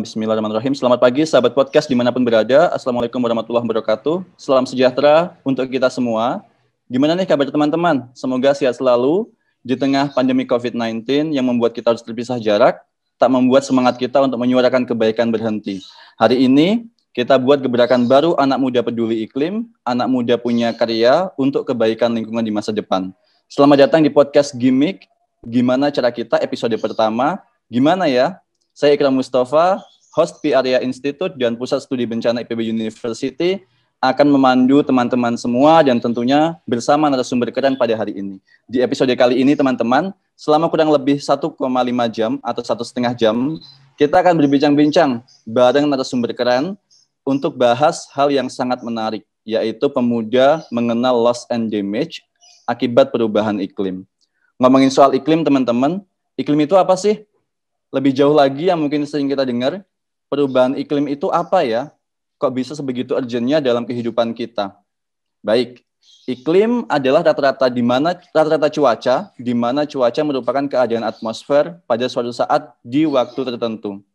Bismillahirrahmanirrahim. Selamat pagi sahabat podcast dimanapun berada. Assalamualaikum warahmatullahi wabarakatuh. Salam sejahtera untuk kita semua. Gimana nih kabar teman-teman? Semoga sehat selalu di tengah pandemi COVID-19 yang membuat kita harus terpisah jarak, tak membuat semangat kita untuk menyuarakan kebaikan berhenti. Hari ini kita buat gebrakan baru anak muda peduli iklim, anak muda punya karya untuk kebaikan lingkungan di masa depan. Selamat datang di podcast Gimik. Gimana cara kita episode pertama? Gimana ya? Saya Ikram Mustafa, host P-Area Institute dan Pusat Studi Bencana IPB University, akan memandu teman-teman semua dan tentunya bersama narasumber keren pada hari ini. Di episode kali ini teman-teman, selama kurang lebih 1,5 jam atau 1,5 jam, kita akan berbincang-bincang bareng narasumber keren untuk bahas hal yang sangat menarik, yaitu pemuda mengenal loss and damage akibat perubahan iklim. Ngomongin soal iklim teman-teman, iklim itu apa sih? Lebih jauh lagi yang mungkin sering kita dengar, perubahan iklim itu apa ya? Kok bisa sebegitu urgentnya dalam kehidupan kita? Baik, iklim adalah rata-rata cuaca, di mana cuaca merupakan keadaan atmosfer pada suatu saat di waktu tertentu.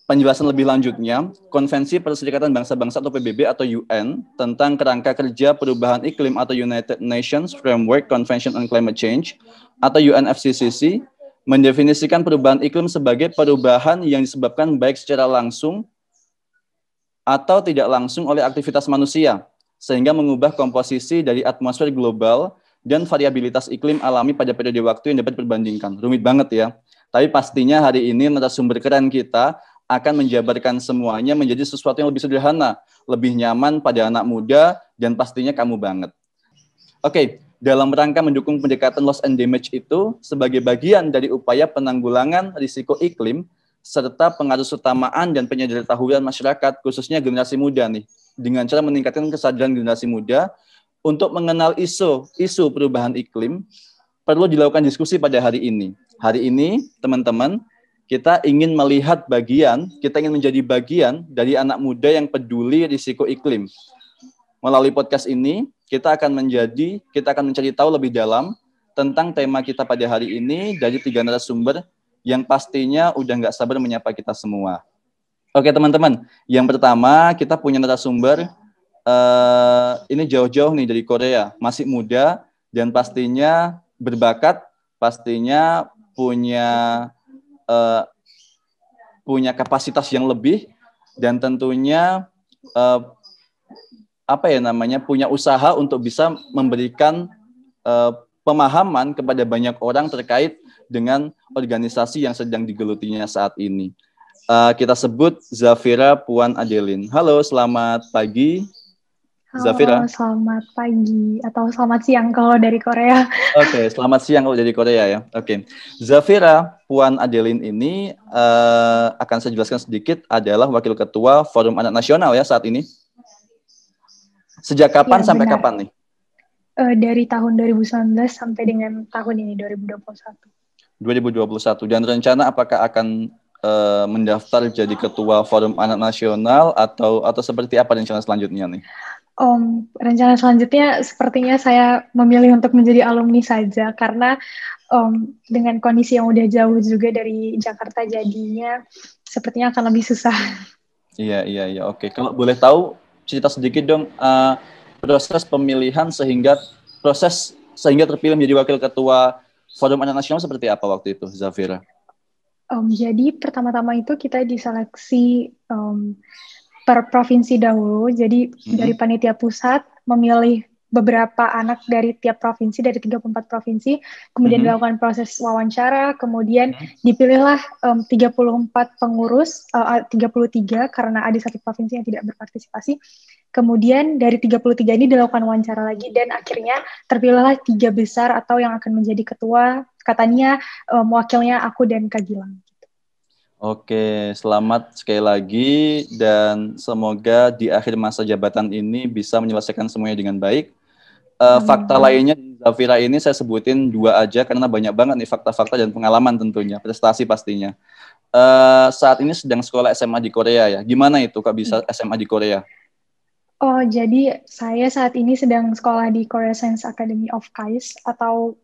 Penjelasan lebih lanjutnya, Konvensi Perserikatan Bangsa-Bangsa atau PBB atau UN tentang kerangka kerja perubahan iklim atau United Nations Framework Convention on Climate Change atau UNFCCC mendefinisikan perubahan iklim sebagai perubahan yang disebabkan baik secara langsung atau tidak langsung oleh aktivitas manusia, sehingga mengubah komposisi dari atmosfer global dan variabilitas iklim alami pada periode waktu yang dapat diperbandingkan. Rumit banget ya. Tapi pastinya hari ini narasumber keren kita akan menjabarkan semuanya menjadi sesuatu yang lebih sederhana, lebih nyaman pada anak muda, dan pastinya kamu banget. Oke. Dalam rangka mendukung pendekatan loss and damage itu sebagai bagian dari upaya penanggulangan risiko iklim serta pengarusutamaan dan penyadaran masyarakat khususnya generasi muda nih dengan cara meningkatkan kesadaran generasi muda untuk mengenal isu perubahan iklim perlu dilakukan diskusi pada hari ini. Hari ini teman-teman kita ingin menjadi bagian dari anak muda yang peduli risiko iklim. Melalui podcast ini kita akan mencari tahu lebih dalam tentang tema kita pada hari ini dari 3 narasumber yang pastinya udah nggak sabar menyapa kita semua. Oke teman-teman, yang pertama kita punya narasumber ini jauh-jauh nih dari Korea, masih muda dan pastinya berbakat, pastinya punya kapasitas yang lebih dan tentunya punya usaha untuk bisa memberikan pemahaman kepada banyak orang terkait dengan organisasi yang sedang digelutinya saat ini. Kita sebut Zafira Puan Adeline. Halo, selamat pagi. Halo, Zafira. Selamat pagi atau selamat siang kalau dari Korea. Oke, selamat siang kalau dari Korea ya. Oke. Zafira Puan Adeline ini akan saya jelaskan sedikit adalah Wakil Ketua Forum Anak Nasional ya saat ini. Sejak kapan sampai benar. kapan nih? Dari tahun 2019 sampai dengan tahun ini 2021. 2021. Dan rencana apakah akan mendaftar jadi ketua Forum Anak Nasional atau seperti apa rencana selanjutnya nih? Rencana selanjutnya sepertinya saya memilih untuk menjadi alumni saja karena dengan kondisi yang udah jauh juga dari Jakarta jadinya sepertinya akan lebih susah. Iya. Oke. Kalau boleh tahu cerita sedikit dong proses pemilihan sehingga terpilih menjadi wakil ketua Forum Anak Nasional seperti apa waktu itu, Zafira? Jadi pertama-tama itu kita diseleksi per provinsi dahulu. Jadi dari panitia pusat memilih beberapa anak dari tiap provinsi, dari 34 provinsi, kemudian dilakukan proses wawancara, kemudian dipilihlah 34 pengurus, 33 karena ada satu provinsi yang tidak berpartisipasi. Kemudian dari 33 ini dilakukan wawancara lagi dan akhirnya terpilihlah 3 besar atau yang akan menjadi ketua, katanya wakilnya aku dan Kak Gilang. Oke, selamat sekali lagi dan semoga di akhir masa jabatan ini bisa menyelesaikan semuanya dengan baik. Fakta lainnya di Zafira ini saya sebutin 2 aja karena banyak banget nih fakta-fakta dan pengalaman tentunya, prestasi pastinya. Saat ini sedang sekolah SMA di Korea ya. Gimana itu Kak bisa SMA di Korea? Oh, jadi saya saat ini sedang sekolah di Korea Science Academy of KAIS atau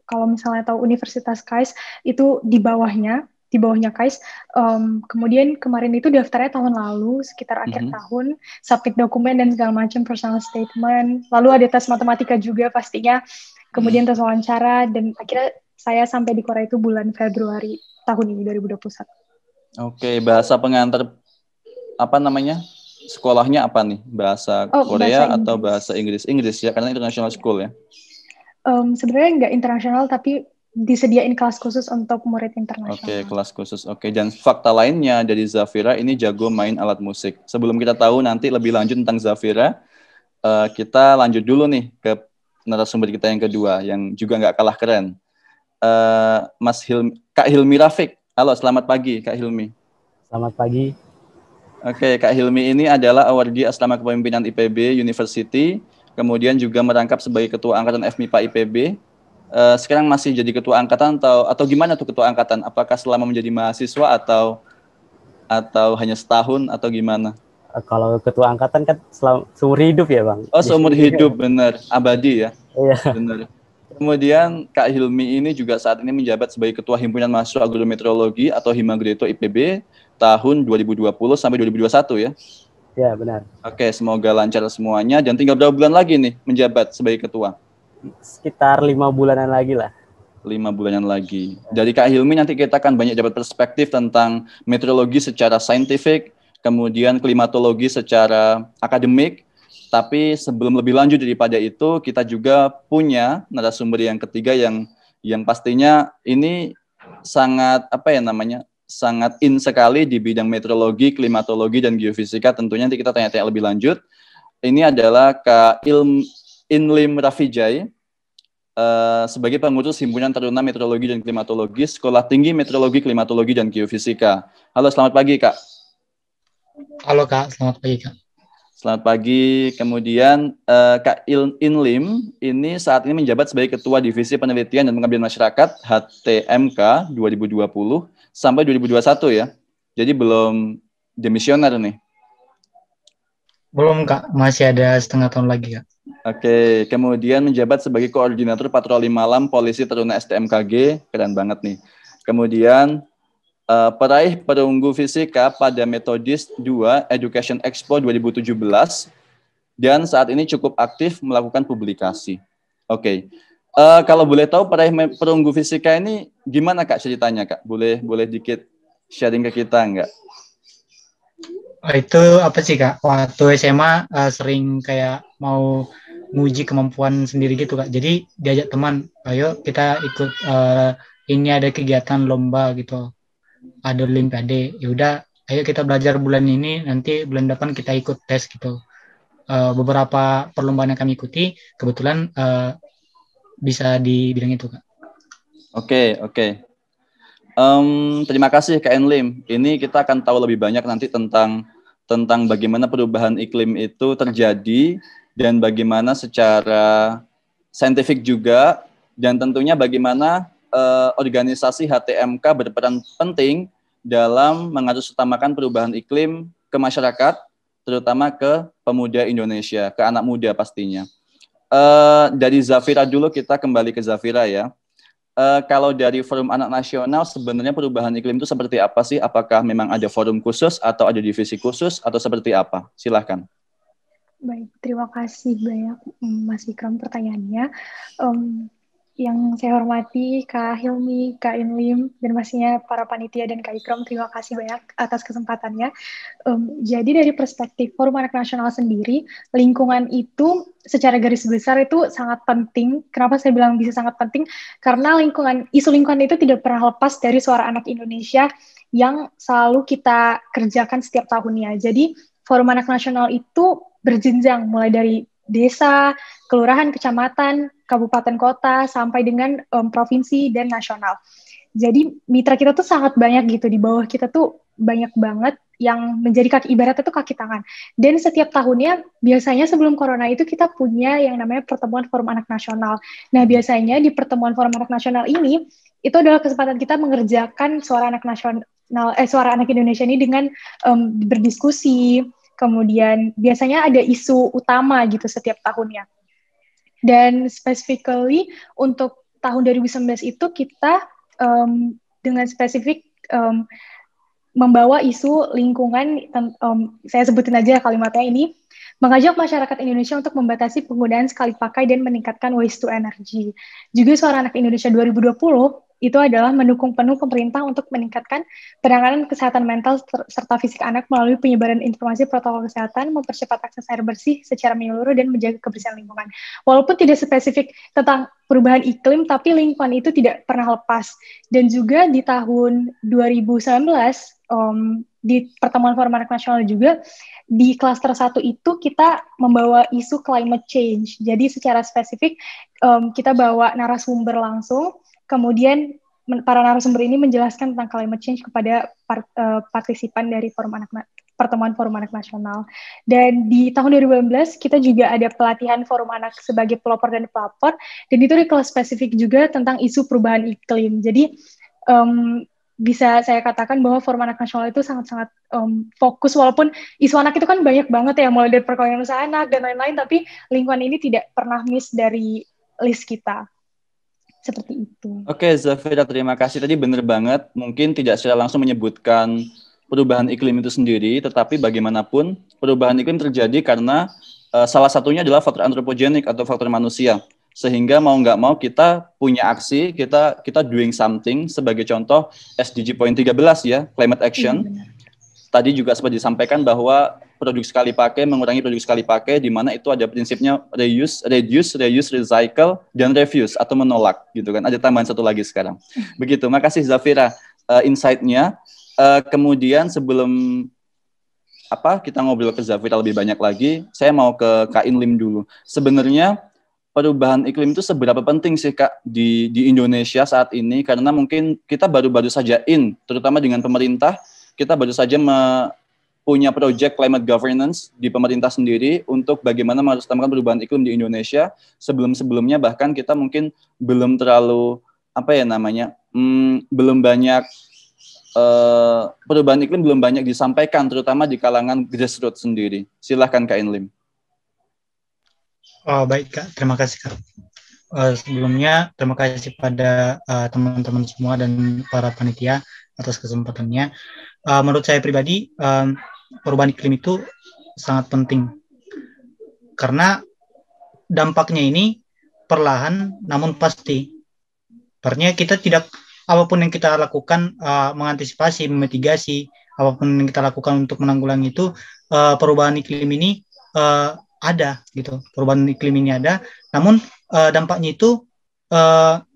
kalau misalnya tahu Universitas KAIS itu di bawahnya. di bawahnya KAIS. Kemudian kemarin itu daftarnya tahun lalu, sekitar akhir tahun, submit dokumen dan segala macam, personal statement. Lalu ada tes matematika juga pastinya. Kemudian tes wawancara, dan akhirnya saya sampai di Korea itu bulan Februari tahun ini, 2021. Oke, bahasa pengantar apa namanya? Sekolahnya apa nih? Bahasa Korea bahasa atau bahasa Inggris? Inggris ya, karena international school ya. Sebenarnya nggak internasional, tapi disediain kelas khusus untuk murid internasional. Oke, kelas khusus. Oke, dan fakta lainnya dari Zafira ini jago main alat musik. Sebelum kita tahu nanti lebih lanjut tentang Zafira, kita lanjut dulu nih ke narasumber kita yang kedua, yang juga nggak kalah keren. Kak Hilmi Rafiq. Halo, selamat pagi Kak Hilmi. Selamat pagi. Oke, Kak Hilmi ini adalah awardee Asrama Kepemimpinan IPB University, kemudian juga merangkap sebagai Ketua Angkatan FMIPA IPB. Sekarang masih jadi Ketua Angkatan atau gimana tuh Ketua Angkatan? Apakah selama menjadi mahasiswa atau hanya setahun atau gimana? Kalau Ketua Angkatan kan seumur hidup ya Bang? Oh, seumur hidup, benar. Abadi ya? Iya. Benar. Kemudian Kak Hilmi ini juga saat ini menjabat sebagai Ketua Himpunan Mahasiswa Agrometeorologi atau Himagreto IPB tahun 2020 sampai 2021 ya? Iya, benar. Oke, semoga lancar semuanya. Dan tinggal berapa bulan lagi nih menjabat sebagai Ketua? Sekitar 5 bulanan lagi lah. 5 bulanan lagi. Dari Kak Hilmi nanti kita akan banyak dapat perspektif tentang meteorologi secara saintifik, kemudian klimatologi secara akademik. Tapi sebelum lebih lanjut daripada itu, kita juga punya narasumber yang ketiga yang pastinya ini sangat sangat in sekali di bidang meteorologi, klimatologi, dan geofisika. Tentunya nanti kita tanya-tanya lebih lanjut. Ini adalah Kak Inlim Rafijai, sebagai pengurus Himpunan Taruna Meteorologi dan Klimatologi, Sekolah Tinggi Meteorologi, Klimatologi, dan Geofisika. Halo, selamat pagi, Kak. Halo, Kak. Selamat pagi, Kak. Selamat pagi. Kemudian Kak Inlim ini saat ini menjabat sebagai Ketua Divisi Penelitian dan Pengabdian Masyarakat HTMK 2020 sampai 2021 ya. Jadi belum demisioner nih. Belum, Kak. Masih ada setengah tahun lagi, Kak. Oke, kemudian menjabat sebagai Koordinator Patroli Malam Polisi Taruna STMKG, keren banget nih. Kemudian peraih perunggu fisika pada Metodis 2 Education Expo 2017 dan saat ini cukup aktif melakukan publikasi. Oke. Kalau boleh tahu peraih perunggu fisika ini gimana Kak ceritanya Kak? Boleh dikit sharing ke kita enggak? Itu apa sih, Kak? Waktu SMA sering kayak mau nguji kemampuan sendiri gitu, Kak. Jadi diajak teman, ayo kita ikut ini ada kegiatan lomba gitu. Ada olimpiade. Ya udah, ayo kita belajar bulan ini, nanti bulan depan kita ikut tes gitu. Beberapa perlombaan yang kami ikuti kebetulan bisa di bidang itu, Kak. Oke. Terima kasih Kak Enlim. Ini kita akan tahu lebih banyak nanti tentang bagaimana perubahan iklim itu terjadi dan bagaimana secara saintifik juga, dan tentunya bagaimana organisasi HTMK berperan penting dalam mengatasutamakan perubahan iklim ke masyarakat, terutama ke pemuda Indonesia, ke anak muda pastinya. Dari Zafira dulu, kita kembali ke Zafira ya. Kalau dari Forum Anak Nasional, sebenarnya perubahan iklim itu seperti apa sih? Apakah memang ada forum khusus atau ada divisi khusus atau seperti apa? Silahkan. Baik, terima kasih banyak Mas Ikram pertanyaannya. Yang saya hormati Kak Hilmi, Kak Inlim, dan pastinya para panitia dan Kak Ikram, terima kasih banyak atas kesempatannya. Jadi dari perspektif Forum Anak Nasional sendiri, lingkungan itu secara garis besar itu sangat penting. Kenapa saya bilang bisa sangat penting? Karena isu lingkungan itu tidak pernah lepas dari suara anak Indonesia yang selalu kita kerjakan setiap tahunnya. Jadi Forum Anak Nasional itu berjenjang, mulai dari desa, kelurahan, kecamatan, kabupaten kota, sampai dengan provinsi dan nasional. Jadi mitra kita tuh sangat banyak gitu, di bawah kita tuh banyak banget yang menjadi ibaratnya tuh kaki tangan. Dan setiap tahunnya, biasanya sebelum corona itu kita punya yang namanya pertemuan Forum Anak Nasional. Nah biasanya di pertemuan Forum Anak Nasional ini, itu adalah kesempatan kita mengerjakan suara anak Indonesia ini dengan berdiskusi. Kemudian biasanya ada isu utama gitu setiap tahunnya. Dan specifically untuk tahun 2019 itu kita dengan spesifik membawa isu lingkungan, saya sebutin aja kalimatnya ini, mengajak masyarakat Indonesia untuk membatasi penggunaan sekali pakai dan meningkatkan waste to energy. Juga Suara Anak Indonesia 2020 itu adalah mendukung penuh pemerintah untuk meningkatkan penanganan kesehatan mental serta fisik anak melalui penyebaran informasi protokol kesehatan, mempercepat akses air bersih secara menyeluruh, dan menjaga kebersihan lingkungan. Walaupun tidak spesifik tentang perubahan iklim, tapi lingkungan itu tidak pernah lepas. Dan juga di tahun 2019, di pertemuan Forum Anak Nasional juga, di klaster 1 itu kita membawa isu climate change. Jadi secara spesifik kita bawa narasumber langsung, kemudian para narasumber ini menjelaskan tentang climate change kepada partisipan dari pertemuan Forum Anak Nasional. Dan di tahun 2018 kita juga ada pelatihan Forum Anak sebagai pelopor dan pelapor, dan itu di kelas spesifik juga tentang isu perubahan iklim. Jadi bisa saya katakan bahwa Forum Anak Nasional itu sangat-sangat fokus, walaupun isu anak itu kan banyak banget ya, mulai dari perkawinan usaha anak dan lain-lain, tapi lingkungan ini tidak pernah miss dari list kita. Seperti itu. Oke, Zafira, terima kasih. Tadi benar banget, mungkin tidak secara langsung menyebutkan perubahan iklim itu sendiri, tetapi bagaimanapun perubahan iklim terjadi karena salah satunya adalah faktor antropogenik atau faktor manusia. Sehingga mau nggak mau kita punya aksi, kita doing something. Sebagai contoh SDG Point 13 ya, Climate Action. Tadi juga sempat disampaikan bahwa produk sekali pakai, mengurangi produk sekali pakai, di mana itu ada prinsipnya reuse, recycle, dan refuse atau menolak gitu kan. Ada tambahan satu lagi sekarang. Begitu. Makasih Zafira insight-nya. Kemudian sebelum kita ngobrol ke Zafira lebih banyak lagi, saya mau ke Kak Inlim dulu. Sebenarnya perubahan iklim itu seberapa penting sih Kak di Indonesia saat ini? Karena mungkin kita baru-baru saja terutama dengan pemerintah, kita baru saja punya project climate governance di pemerintah sendiri untuk bagaimana melestarikan perubahan iklim di Indonesia. Sebelum-sebelumnya bahkan kita mungkin belum terlalu belum banyak perubahan iklim belum banyak disampaikan, terutama di kalangan grassroots sendiri. Silahkan Kak Inlim. Oh, baik Kak, terima kasih Kak. Sebelumnya terima kasih pada teman-teman semua dan para panitia atas kesempatannya. Menurut saya pribadi, perubahan iklim itu sangat penting karena dampaknya ini perlahan namun pasti. Artinya kita tidak, apapun yang kita lakukan mengantisipasi, memitigasi, apapun yang kita lakukan untuk menanggulangi itu, perubahan iklim ini ada gitu. Perubahan iklim ini ada, namun dampaknya itu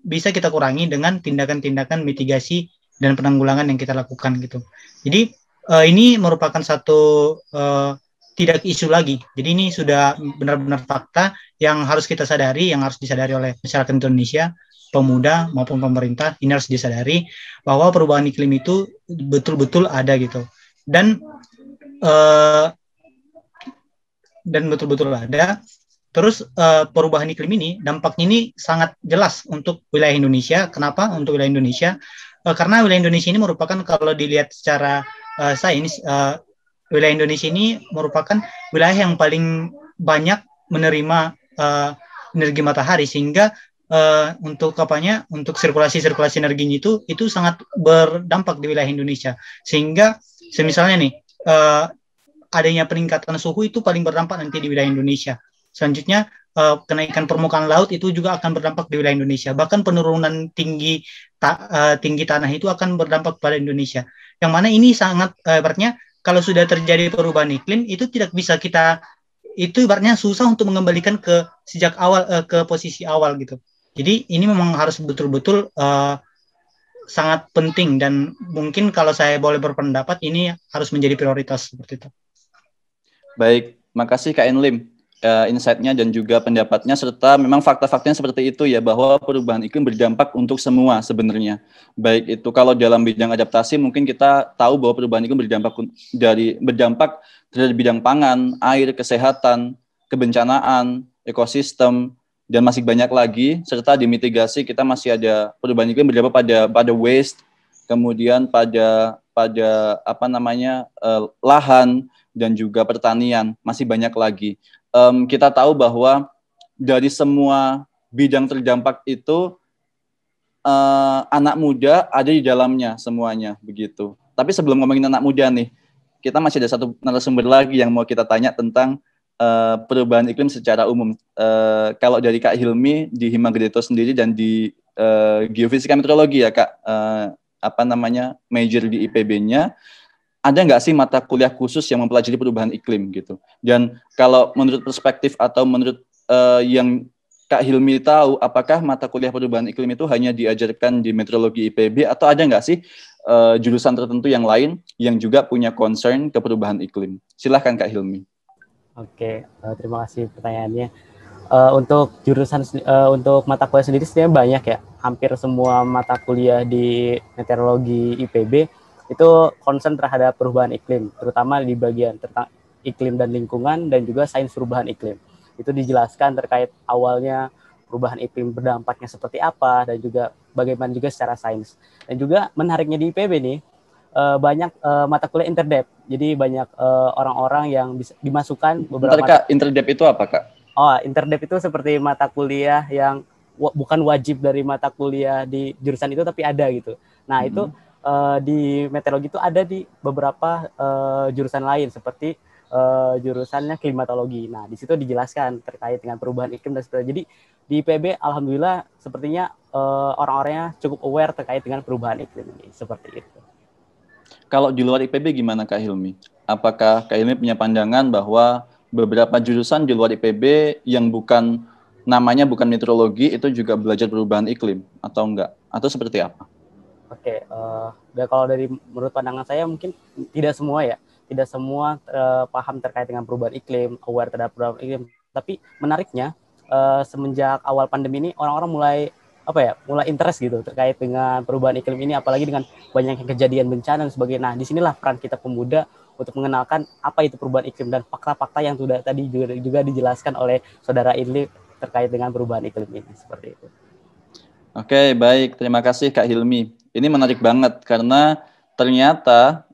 bisa kita kurangi dengan tindakan-tindakan mitigasi dan penanggulangan yang kita lakukan gitu. Jadi ini merupakan satu tidak isu lagi. Jadi ini sudah benar-benar fakta yang harus kita sadari, yang harus disadari oleh masyarakat Indonesia, pemuda maupun pemerintah. Ini harus disadari bahwa perubahan iklim itu betul-betul ada gitu. Dan betul-betul ada. Terus perubahan iklim ini, dampaknya ini sangat jelas untuk wilayah Indonesia. Kenapa untuk wilayah Indonesia? Karena wilayah Indonesia ini merupakan, kalau dilihat secara sains, wilayah Indonesia ini merupakan wilayah yang paling banyak menerima energi matahari, sehingga untuk sirkulasi energinya itu sangat berdampak di wilayah Indonesia. Sehingga semisalnya nih adanya peningkatan suhu itu paling berdampak nanti di wilayah Indonesia. Selanjutnya kenaikan permukaan laut itu juga akan berdampak di wilayah Indonesia. Bahkan penurunan tinggi tanah itu akan berdampak pada Indonesia. Yang mana ini sangat ibaratnya kalau sudah terjadi perubahan iklim itu tidak bisa itu ibaratnya susah untuk mengembalikan ke sejak awal ke posisi awal gitu. Jadi ini memang harus betul-betul sangat penting, dan mungkin kalau saya boleh berpendapat ini harus menjadi prioritas seperti itu. Baik, makasih Kak Inlim. Insight-nya dan juga pendapatnya, serta memang fakta-faktanya seperti itu ya, bahwa perubahan iklim berdampak untuk semua sebenarnya. Baik itu kalau dalam bidang adaptasi, mungkin kita tahu bahwa perubahan iklim berdampak terhadap bidang pangan, air, kesehatan, kebencanaan, ekosistem, dan masih banyak lagi. Serta di mitigasi kita masih ada perubahan iklim berdampak pada waste, kemudian pada lahan, dan juga pertanian, masih banyak lagi. Kita tahu bahwa dari semua bidang terdampak itu anak muda ada di dalamnya semuanya begitu. Tapi sebelum ngomongin anak muda nih, kita masih ada satu narasumber lagi yang mau kita tanya tentang perubahan iklim secara umum. Kalau dari Kak Hilmi di Himagedito sendiri dan di geofisika meteorologi ya Kak, major di IPB-nya, ada nggak sih mata kuliah khusus yang mempelajari perubahan iklim gitu? Dan kalau menurut perspektif atau menurut yang Kak Hilmi tahu, apakah mata kuliah perubahan iklim itu hanya diajarkan di meteorologi IPB atau ada nggak sih jurusan tertentu yang lain yang juga punya concern ke perubahan iklim? Silahkan Kak Hilmi. Oke, terima kasih pertanyaannya. Untuk jurusan, untuk mata kuliah sendiri sebenarnya banyak ya. Hampir semua mata kuliah di meteorologi IPB itu concern terhadap perubahan iklim, terutama di bagian tentang iklim dan lingkungan dan juga sains perubahan iklim. Itu dijelaskan terkait awalnya perubahan iklim berdampaknya seperti apa dan juga bagaimana juga secara sains. Dan juga menariknya di IPB nih, banyak mata kuliah interdep. Jadi banyak orang-orang yang bisa dimasukkan beberapa. Kak, interdep itu apa Kak? Oh, interdep itu seperti mata kuliah yang bukan wajib dari mata kuliah di jurusan itu tapi ada gitu. Nah, itu di meteorologi itu ada di beberapa jurusan lain seperti jurusannya klimatologi. Nah, di situ dijelaskan terkait dengan perubahan iklim dan sebagainya. Jadi di IPB alhamdulillah sepertinya orang-orangnya cukup aware terkait dengan perubahan iklim ini, seperti itu. Kalau di luar IPB gimana Kak Hilmi? Apakah Kak Hilmi punya pandangan bahwa beberapa jurusan di luar IPB yang namanya bukan meteorologi itu juga belajar perubahan iklim atau enggak? Atau seperti apa? Oke, kalau dari menurut pandangan saya mungkin tidak semua ya, tidak semua paham terkait dengan perubahan iklim, aware terhadap perubahan iklim. Tapi menariknya semenjak awal pandemi ini orang-orang mulai interest gitu terkait dengan perubahan iklim ini, apalagi dengan banyaknya kejadian bencana dan sebagainya. Nah, disinilah peran kita pemuda untuk mengenalkan apa itu perubahan iklim dan fakta-fakta yang sudah tadi juga dijelaskan oleh Saudara Idli terkait dengan perubahan iklim ini, seperti itu. Oke, baik. Terima kasih Kak Hilmi. Ini menarik banget karena ternyata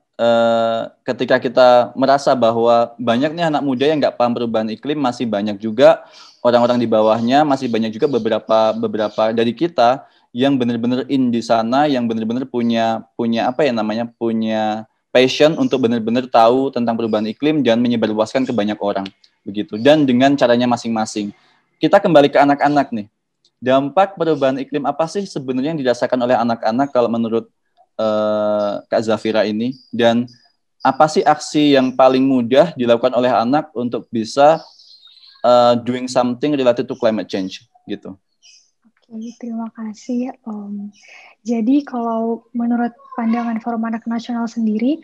ketika kita merasa bahwa banyaknya anak muda yang nggak paham perubahan iklim, masih banyak juga orang-orang di bawahnya, masih banyak juga beberapa dari kita yang benar-benar in di sana, yang benar-benar punya passion untuk benar-benar tahu tentang perubahan iklim dan menyebarluaskan ke banyak orang begitu. Dan dengan caranya masing-masing. Kita kembali ke anak-anak nih. Dampak perubahan iklim apa sih sebenarnya yang dirasakan oleh anak-anak kalau menurut Kak Zafira ini? Dan apa sih aksi yang paling mudah dilakukan oleh anak untuk bisa doing something related to climate change gitu? Oke, terima kasih. Jadi kalau menurut pandangan Forum Anak Nasional sendiri,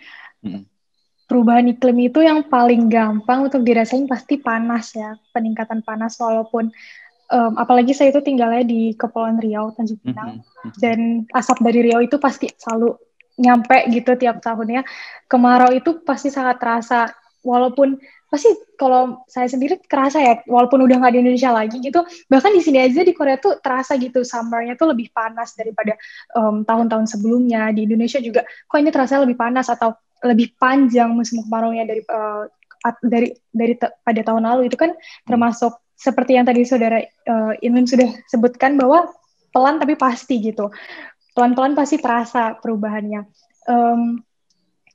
perubahan iklim itu yang paling gampang untuk dirasain pasti panas ya, peningkatan panas walaupun apalagi saya itu tinggalnya di Kepulauan Riau, Tanjung Pinang, dan asap dari Riau itu pasti selalu nyampe gitu tiap tahunnya. Kemarau itu pasti sangat terasa, walaupun pasti kalau saya sendiri kerasa ya, walaupun udah nggak di Indonesia lagi gitu, bahkan di sini aja di Korea tuh terasa gitu, summernya tuh lebih panas daripada tahun-tahun sebelumnya. Di Indonesia juga, kok ini terasa lebih panas atau lebih panjang musim kemarau-nya dari pada tahun lalu. Itu kan termasuk seperti yang tadi Saudara Inlim sudah sebutkan bahwa pelan tapi pasti gitu. Pelan-pelan pasti terasa perubahannya.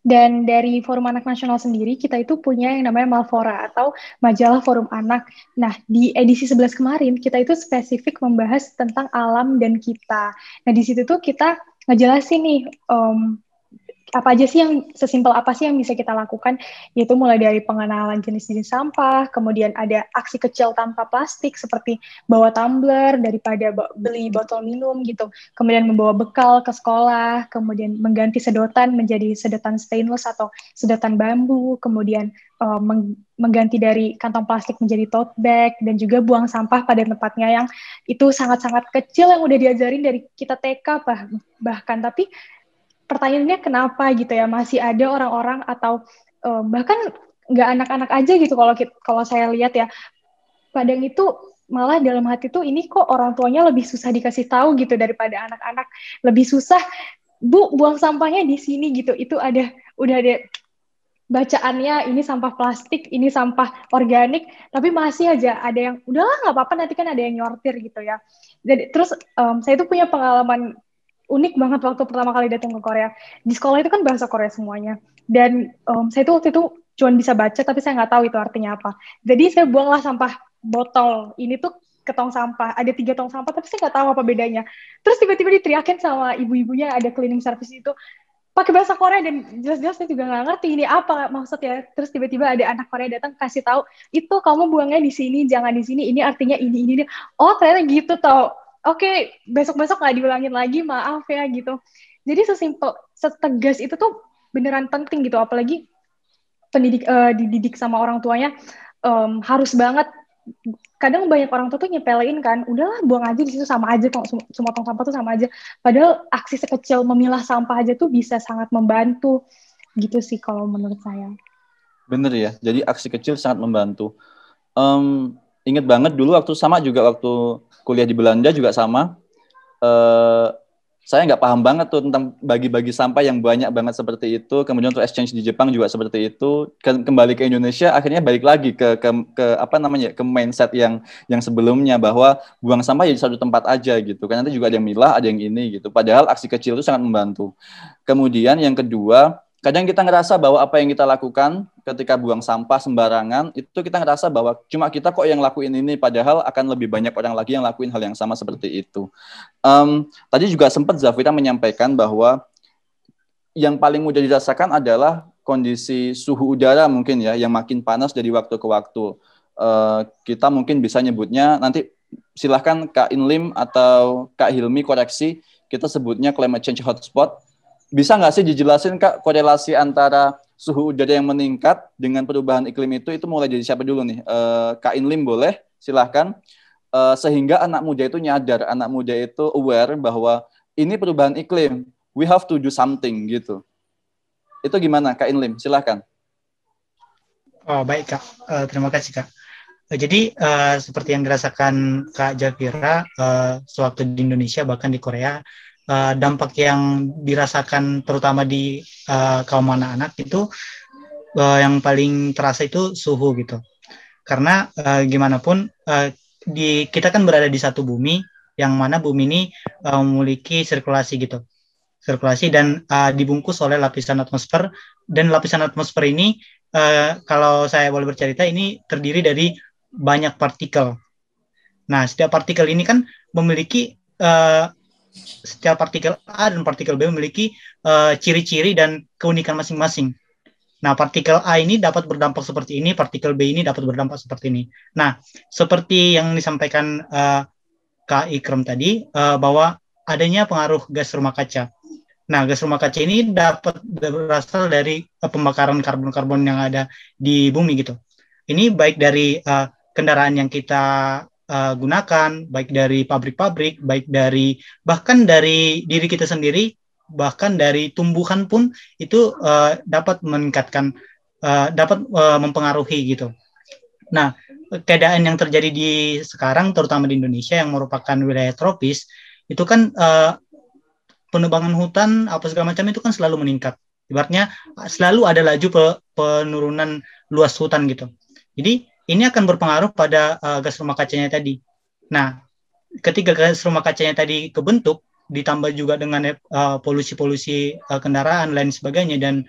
Dan dari Forum Anak Nasional sendiri, kita itu punya yang namanya Malfora atau Majalah Forum Anak. Nah, di edisi 11 kemarin, kita itu spesifik membahas tentang alam dan kita. Nah, di situ tuh kita ngejelasin nih, apa aja sih yang sesimpel apa sih yang bisa kita lakukan, yaitu mulai dari pengenalan jenis-jenis sampah, kemudian ada aksi kecil tanpa plastik seperti bawa tumbler daripada beli botol minum gitu, kemudian membawa bekal ke sekolah, kemudian mengganti sedotan menjadi sedotan stainless atau sedotan bambu, kemudian mengganti dari kantong plastik menjadi tote bag, dan juga buang sampah pada tempatnya yang itu sangat-sangat kecil yang udah diajarin dari kita TK bahkan. Tapi pertanyaannya kenapa gitu ya, masih ada orang-orang atau bahkan nggak anak-anak aja gitu, kalau saya lihat ya, kadang itu malah dalam hati tuh ini kok orang tuanya lebih susah dikasih tahu gitu daripada anak-anak, lebih susah, Bu buang sampahnya di sini gitu, itu udah ada bacaannya ini sampah plastik, ini sampah organik, tapi masih aja ada yang udahlah nggak apa-apa nanti kan ada yang nyortir gitu ya. Jadi terus saya itu punya pengalaman unik banget waktu pertama kali datang ke Korea. Di sekolah itu kan bahasa Korea semuanya. Dan saya tuh waktu itu cuma bisa baca, tapi saya nggak tahu itu artinya apa. Jadi saya buanglah sampah botol. Ini tuh ke tong sampah. Ada 3 tong sampah, tapi saya nggak tahu apa bedanya. Terus tiba-tiba diteriakin sama ibu-ibunya, ada cleaning service itu, pakai bahasa Korea, dan jelas-jelas saya juga nggak ngerti ini apa maksudnya. Terus tiba-tiba ada anak Korea datang kasih tahu, itu kamu buangnya di sini, jangan di sini, ini artinya ini. Oh ternyata gitu tau. Oke, besok-besok nggak diulangin lagi, maaf ya gitu. Jadi sesimpel, setegas itu tuh beneran penting gitu, apalagi dididik sama orang tuanya harus banget. Kadang banyak orang tua tuh nyepelein kan, udahlah buang aja di situ, sama aja, semua tong sampah tuh sama aja. Padahal aksi sekecil memilah sampah aja tuh bisa sangat membantu gitu sih kalau menurut saya. Bener ya, jadi aksi kecil sangat membantu. Ingat banget dulu waktu kuliah di Belanda juga sama. Saya nggak paham banget tuh tentang bagi-bagi sampah yang banyak banget seperti itu. Kemudian untuk exchange di Jepang juga seperti itu. Kembali ke Indonesia, akhirnya balik lagi ke mindset yang sebelumnya, bahwa buang sampah ya di satu tempat aja gitu. Kan nanti juga ada yang milah, ada yang ini gitu. Padahal aksi kecil itu sangat membantu. Kemudian yang kedua, kadang kita ngerasa bahwa apa yang kita lakukan ketika buang sampah sembarangan, itu kita ngerasa bahwa cuma kita kok yang lakuin ini, padahal akan lebih banyak orang lagi yang lakuin hal yang sama seperti itu. Tadi juga sempat Zafira menyampaikan bahwa yang paling mudah dirasakan adalah kondisi suhu udara mungkin ya, yang makin panas dari waktu ke waktu. Kita mungkin bisa nyebutnya, nanti silahkan Kak Inlim atau Kak Hilmi koreksi, kita sebutnya climate change hotspot. Bisa nggak sih dijelasin Kak korelasi antara suhu udara yang meningkat dengan perubahan iklim itu mulai dari siapa dulu nih? Kak Inlim boleh, silahkan. Sehingga anak muda itu nyadar, anak muda itu aware bahwa ini perubahan iklim, we have to do something gitu. Itu gimana Kak Inlim? Silahkan. Oh baik Kak, terima kasih Kak. Jadi seperti yang dirasakan Kak Zafira sewaktu di Indonesia bahkan di Korea, dampak yang dirasakan terutama di kaum anak-anak itu yang paling terasa itu suhu gitu. Karena gimana pun kita kan berada di satu bumi yang mana bumi ini memiliki sirkulasi gitu. Sirkulasi dan dibungkus oleh lapisan atmosfer, dan lapisan atmosfer ini kalau saya boleh bercerita ini terdiri dari banyak partikel. Nah, setiap partikel ini kan memiliki setiap partikel A dan partikel B memiliki ciri-ciri dan keunikan masing-masing. Nah, partikel A ini dapat berdampak seperti ini, partikel B ini dapat berdampak seperti ini. Nah, seperti yang disampaikan Kak Ikram tadi, bahwa adanya pengaruh gas rumah kaca. Nah, gas rumah kaca ini dapat berasal dari pembakaran karbon-karbon yang ada di bumi gitu. Ini baik dari kendaraan yang kita gunakan, baik dari pabrik-pabrik, bahkan dari diri kita sendiri, bahkan dari tumbuhan pun itu dapat meningkatkan, dapat mempengaruhi gitu. Nah, keadaan yang terjadi di sekarang, terutama di Indonesia yang merupakan wilayah tropis, itu kan penebangan hutan apa segala macam itu kan selalu meningkat. Ibaratnya selalu ada laju penurunan luas hutan gitu. Jadi ini akan berpengaruh pada gas rumah kacanya tadi. Nah, ketika gas rumah kacanya tadi kebentuk, ditambah juga dengan polusi-polusi kendaraan lain sebagainya dan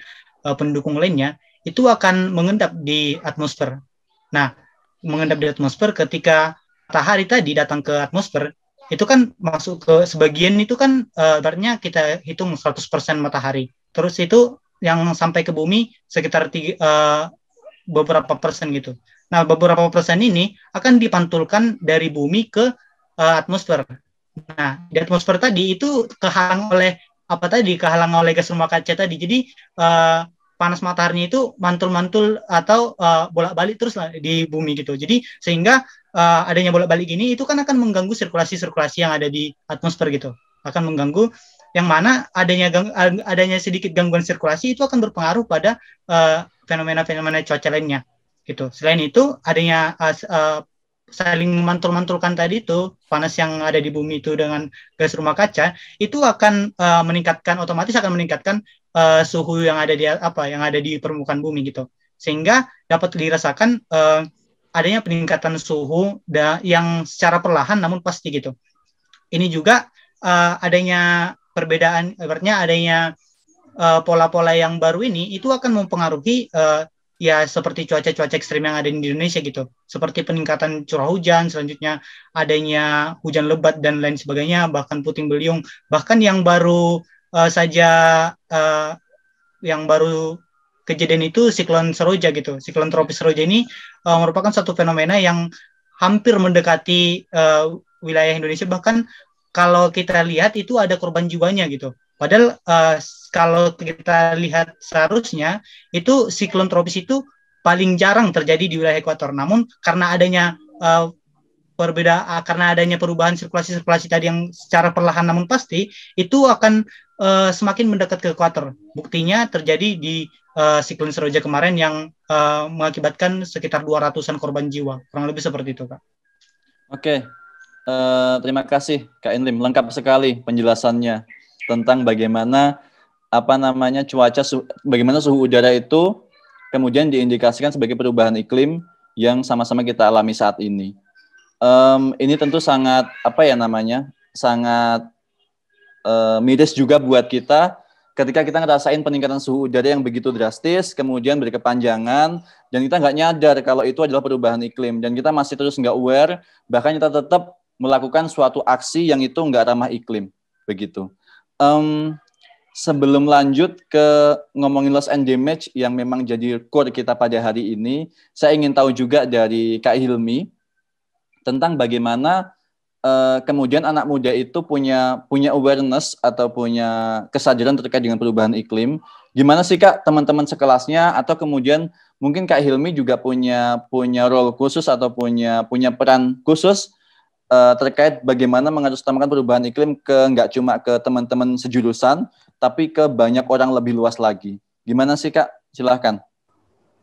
pendukung lainnya, itu akan mengendap di atmosfer. Nah, mengendap di atmosfer ketika matahari tadi datang ke atmosfer, itu kan masuk ke sebagian itu kan ibaratnya kita hitung 100% matahari. Terus itu yang sampai ke bumi sekitar beberapa persen gitu. Nah, beberapa persen ini akan dipantulkan dari bumi ke atmosfer. Nah, di atmosfer tadi itu kehalang oleh gas rumah kaca tadi. Jadi panas mataharinya itu mantul-mantul atau bolak-balik terus lah di bumi gitu. Jadi sehingga adanya bolak-balik ini itu kan akan mengganggu sirkulasi yang ada di atmosfer gitu. Akan mengganggu, yang mana adanya sedikit gangguan sirkulasi itu akan berpengaruh pada fenomena-fenomena cuaca lainnya gitu. Selain itu adanya saling mantul-mantulkan tadi itu panas yang ada di bumi itu dengan gas rumah kaca itu akan otomatis akan meningkatkan suhu yang ada di permukaan bumi gitu, sehingga dapat dirasakan adanya peningkatan suhu yang secara perlahan namun pasti gitu. Ini juga adanya perbedaan, artinya adanya pola-pola yang baru ini itu akan mempengaruhi ya seperti cuaca-cuaca ekstrim yang ada di Indonesia gitu, seperti peningkatan curah hujan, selanjutnya adanya hujan lebat dan lain sebagainya, bahkan puting beliung, bahkan yang baru yang baru kejadian itu siklon Seroja gitu. Siklon tropis Seroja ini merupakan satu fenomena yang hampir mendekati wilayah Indonesia, bahkan kalau kita lihat itu ada korban jiwanya gitu. Padahal kalau kita lihat seharusnya itu siklon tropis itu paling jarang terjadi di wilayah ekuator. Namun karena adanya karena adanya perubahan sirkulasi tadi yang secara perlahan namun pasti, itu akan semakin mendekat ke ekuator. Buktinya terjadi di siklon Seroja kemarin yang mengakibatkan sekitar 200-an korban jiwa. Kurang lebih seperti itu, Kak. Oke. Terima kasih Kak Inlim, lengkap sekali penjelasannya tentang bagaimana bagaimana suhu udara itu kemudian diindikasikan sebagai perubahan iklim yang sama-sama kita alami saat ini. Ini tentu sangat sangat miris juga buat kita ketika kita ngerasain peningkatan suhu udara yang begitu drastis, kemudian berkepanjangan, dan kita nggak nyadar kalau itu adalah perubahan iklim, dan kita masih terus nggak aware, bahkan kita tetap melakukan suatu aksi yang itu nggak ramah iklim, begitu. Sebelum lanjut ke ngomongin loss and damage yang memang jadi core kita pada hari ini, saya ingin tahu juga dari Kak Hilmi tentang bagaimana kemudian anak muda itu punya awareness atau punya kesadaran terkait dengan perubahan iklim. Gimana sih Kak teman-teman sekelasnya, atau kemudian mungkin Kak Hilmi juga punya role khusus atau punya peran khusus terkait bagaimana mengatasi perubahan iklim nggak cuma ke teman-teman sejurusan, tapi ke banyak orang lebih luas lagi. Gimana sih Kak? Silahkan.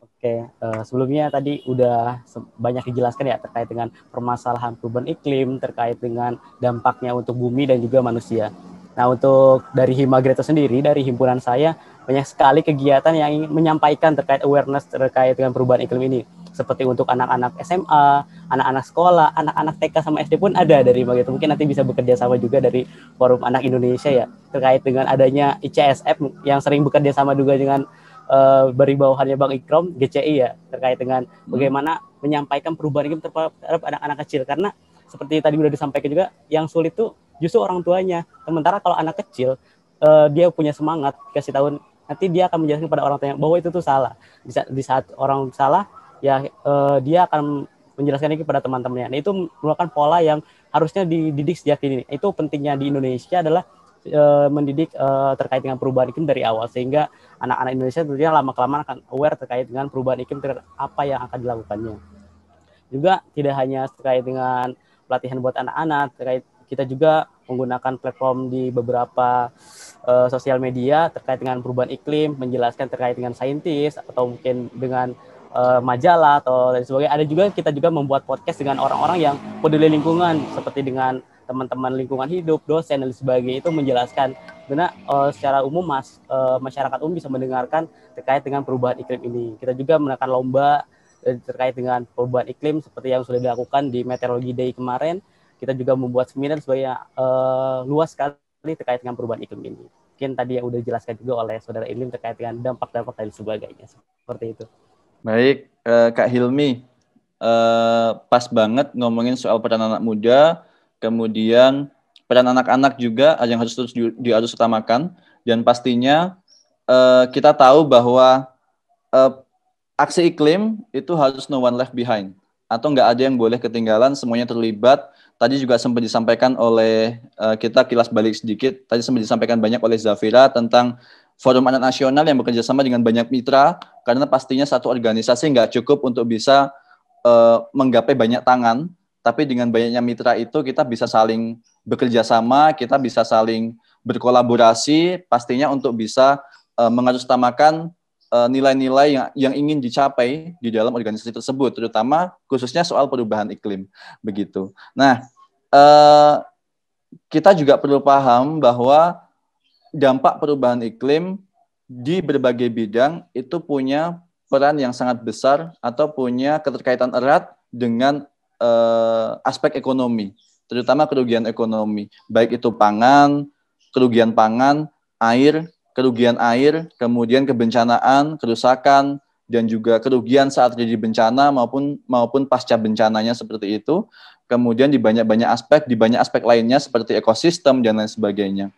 Oke, sebelumnya tadi udah banyak dijelaskan ya terkait dengan permasalahan perubahan iklim, terkait dengan dampaknya untuk bumi dan juga manusia. Nah, untuk dari Himagreto sendiri, dari himpunan saya, banyak sekali kegiatan yang ingin menyampaikan terkait awareness terkait dengan perubahan iklim ini. Seperti untuk anak-anak SMA, anak-anak sekolah, anak-anak TK sama SD pun ada dari Himagreto. Mungkin nanti bisa bekerja sama juga dari Forum Anak Indonesia ya, terkait dengan adanya ICSF yang sering bekerja sama juga dengan beri bawahannya Bang Ikrom, GCI ya, terkait dengan bagaimana menyampaikan perubahan iklim terhadap anak-anak kecil. Karena seperti tadi udah disampaikan juga, yang sulit tuh justru orang tuanya. Sementara kalau anak kecil, dia punya semangat, kasih tahu, nanti dia akan menjelaskan pada orang tuanya bahwa itu tuh salah. Di saat orang salah, ya dia akan menjelaskan ini kepada teman-temannya. Nah, itu merupakan pola yang harusnya dididik sejak dini. Itu pentingnya di Indonesia adalah mendidik terkait dengan perubahan iklim dari awal, sehingga anak-anak Indonesia tentunya lama-kelamaan akan aware terkait dengan perubahan iklim, apa yang akan dilakukannya. Juga tidak hanya terkait dengan pelatihan buat anak-anak, kita juga menggunakan platform di beberapa sosial media terkait dengan perubahan iklim, menjelaskan terkait dengan saintis atau mungkin dengan majalah atau lain sebagainya. Ada juga kita juga membuat podcast dengan orang-orang yang peduli lingkungan, seperti dengan teman-teman lingkungan hidup, dosen dan sebagainya, itu menjelaskan karena secara umum masyarakat umum bisa mendengarkan terkait dengan perubahan iklim ini. Kita juga mengadakan lomba terkait dengan perubahan iklim seperti yang sudah dilakukan di Meteorologi Day kemarin. Kita juga membuat seminar sebagai luas sekali terkait dengan perubahan iklim ini. Mungkin tadi yang sudah dijelaskan juga oleh Saudara Inlim terkait dengan dampak-dampak dan sebagainya. Seperti itu. Baik, Kak Hilmi, pas banget ngomongin soal peran anak muda, kemudian peran anak-anak juga yang harus terus utamakan, dan pastinya kita tahu bahwa aksi iklim itu harus no one left behind, atau nggak ada yang boleh ketinggalan, semuanya terlibat. Tadi juga sempat disampaikan oleh kita kilas balik sedikit, tadi sempat disampaikan banyak oleh Zafira tentang Forum Anak Nasional yang bekerja sama dengan banyak mitra, karena pastinya satu organisasi nggak cukup untuk bisa menggapai banyak tangan, tapi dengan banyaknya mitra itu kita bisa saling bekerja sama, kita bisa saling berkolaborasi, pastinya untuk bisa mengatasnamakan nilai-nilai yang ingin dicapai di dalam organisasi tersebut, terutama khususnya soal perubahan iklim, begitu. Nah, kita juga perlu paham bahwa dampak perubahan iklim di berbagai bidang itu punya peran yang sangat besar atau punya keterkaitan erat dengan aspek ekonomi, terutama kerugian ekonomi, baik itu pangan, kerugian pangan, air, kerugian air, kemudian kebencanaan, kerusakan, dan juga kerugian saat terjadi bencana maupun pasca bencananya seperti itu. Kemudian di banyak aspek lainnya seperti ekosistem dan lain sebagainya.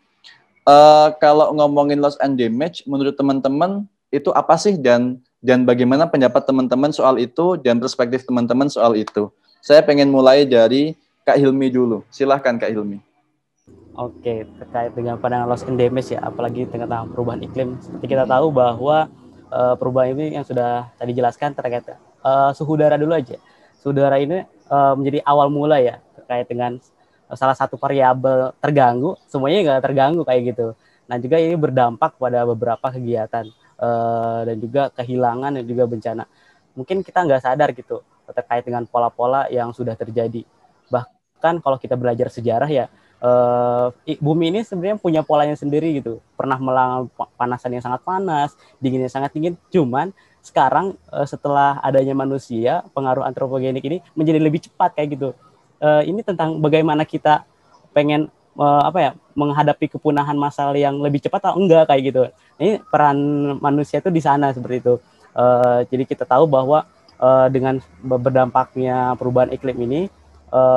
Kalau ngomongin loss and damage, menurut teman-teman itu apa sih dan bagaimana pendapat teman-teman soal itu dan perspektif teman-teman soal itu? Saya pengen mulai dari Kak Hilmi dulu. Silahkan Kak Hilmi. Oke, terkait dengan pandangan loss and damage ya, apalagi tentang perubahan iklim. Seperti kita tahu bahwa perubahan ini yang sudah tadi jelaskan terkait suhu udara dulu aja. Suhu udara ini menjadi awal mula ya terkait dengan salah satu variabel terganggu, semuanya nggak terganggu kayak gitu. Nah juga ini berdampak pada beberapa kegiatan dan juga kehilangan dan juga bencana. Mungkin kita nggak sadar gitu terkait dengan pola-pola yang sudah terjadi. Bahkan kalau kita belajar sejarah ya, bumi ini sebenarnya punya polanya sendiri gitu. Pernah mengalami panasan yang sangat panas, dingin yang sangat dingin. Cuman sekarang setelah adanya manusia, pengaruh antropogenik ini menjadi lebih cepat kayak gitu. Ini tentang bagaimana kita pengen menghadapi kepunahan massal yang lebih cepat atau enggak kayak gitu. Ini peran manusia itu di sana seperti itu. Jadi kita tahu bahwa dengan berdampaknya perubahan iklim ini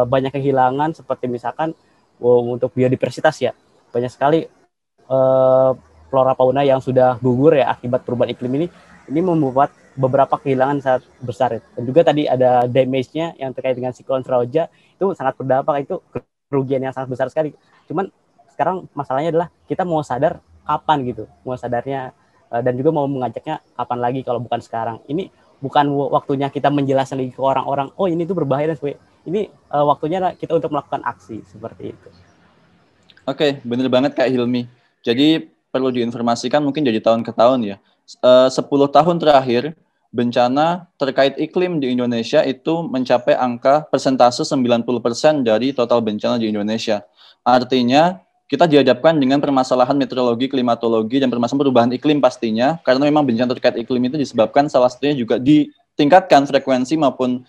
banyak kehilangan seperti misalkan untuk biodiversitas ya, banyak sekali flora fauna yang sudah gugur ya akibat perubahan iklim ini membuat beberapa kehilangan sangat besar. Dan juga tadi ada damage-nya yang terkait dengan siklon Seroja itu sangat berdampak, itu kerugian yang sangat besar sekali. Cuman sekarang masalahnya adalah kita mau sadar kapan gitu, mau sadarnya dan juga mau mengajaknya kapan lagi kalau bukan sekarang. Ini bukan waktunya kita menjelaskan lagi ke orang-orang, oh ini tuh berbahaya dan sebagainya. Ini waktunya kita untuk melakukan aksi seperti itu. Oke, benar banget Kak Hilmi. Jadi perlu diinformasikan mungkin dari tahun ke tahun ya. 10 tahun terakhir bencana terkait iklim di Indonesia itu mencapai angka persentase 90% dari total bencana di Indonesia. Artinya kita dihadapkan dengan permasalahan meteorologi, klimatologi, dan permasalahan perubahan iklim pastinya, karena memang bencana terkait iklim itu disebabkan salah satunya juga ditingkatkan frekuensi maupun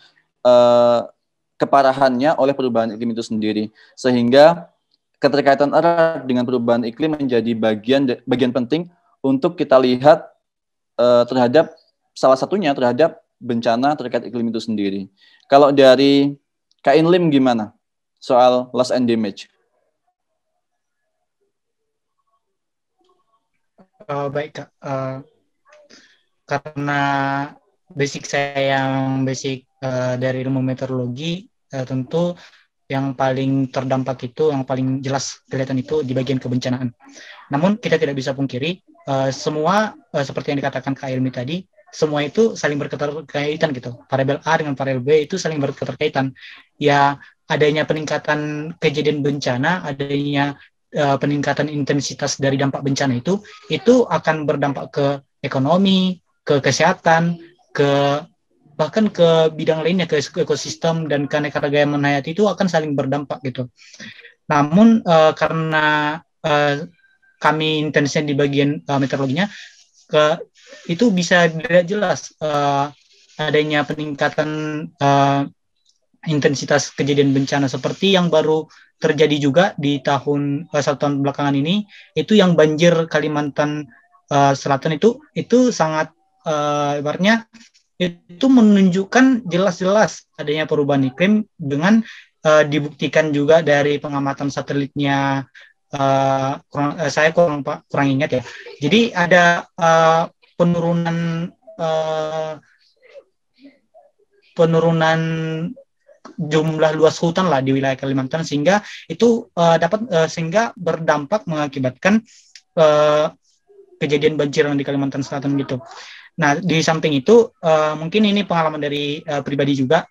keparahannya oleh perubahan iklim itu sendiri. Sehingga keterkaitan erat dengan perubahan iklim menjadi bagian penting untuk kita lihat terhadap salah satunya terhadap bencana terkait iklim itu sendiri. Kalau dari Kak Inlim gimana soal loss and damage? Baik Kak, karena basic saya yang basic dari ilmu meteorologi, tentu yang paling terdampak itu, yang paling jelas kelihatan itu di bagian kebencanaan. Namun kita tidak bisa pungkiri semua seperti yang dikatakan Kak Ilmi tadi, semua itu saling berketerkaitan gitu. Variabel A dengan variabel B itu saling berketerkaitan. Ya adanya peningkatan kejadian bencana, adanya peningkatan intensitas dari dampak bencana itu akan berdampak ke ekonomi, ke kesehatan, bahkan ke bidang lainnya, ke ekosistem dan keanekaragaman hayati itu akan saling berdampak gitu. Namun karena kami intensnya di bagian meteorologinya, itu bisa tidak jelas adanya peningkatan intensitas kejadian bencana seperti yang baru terjadi juga di satu tahun belakangan ini, itu yang banjir Kalimantan Selatan itu sangat ibaratnya itu menunjukkan jelas-jelas adanya perubahan iklim dengan dibuktikan juga dari pengamatan satelitnya. Saya kurang ingat ya. Jadi ada penurunan jumlah luas hutan lah di wilayah Kalimantan, sehingga itu sehingga berdampak mengakibatkan kejadian banjir di Kalimantan Selatan gitu. Nah, di samping itu mungkin ini pengalaman dari pribadi juga.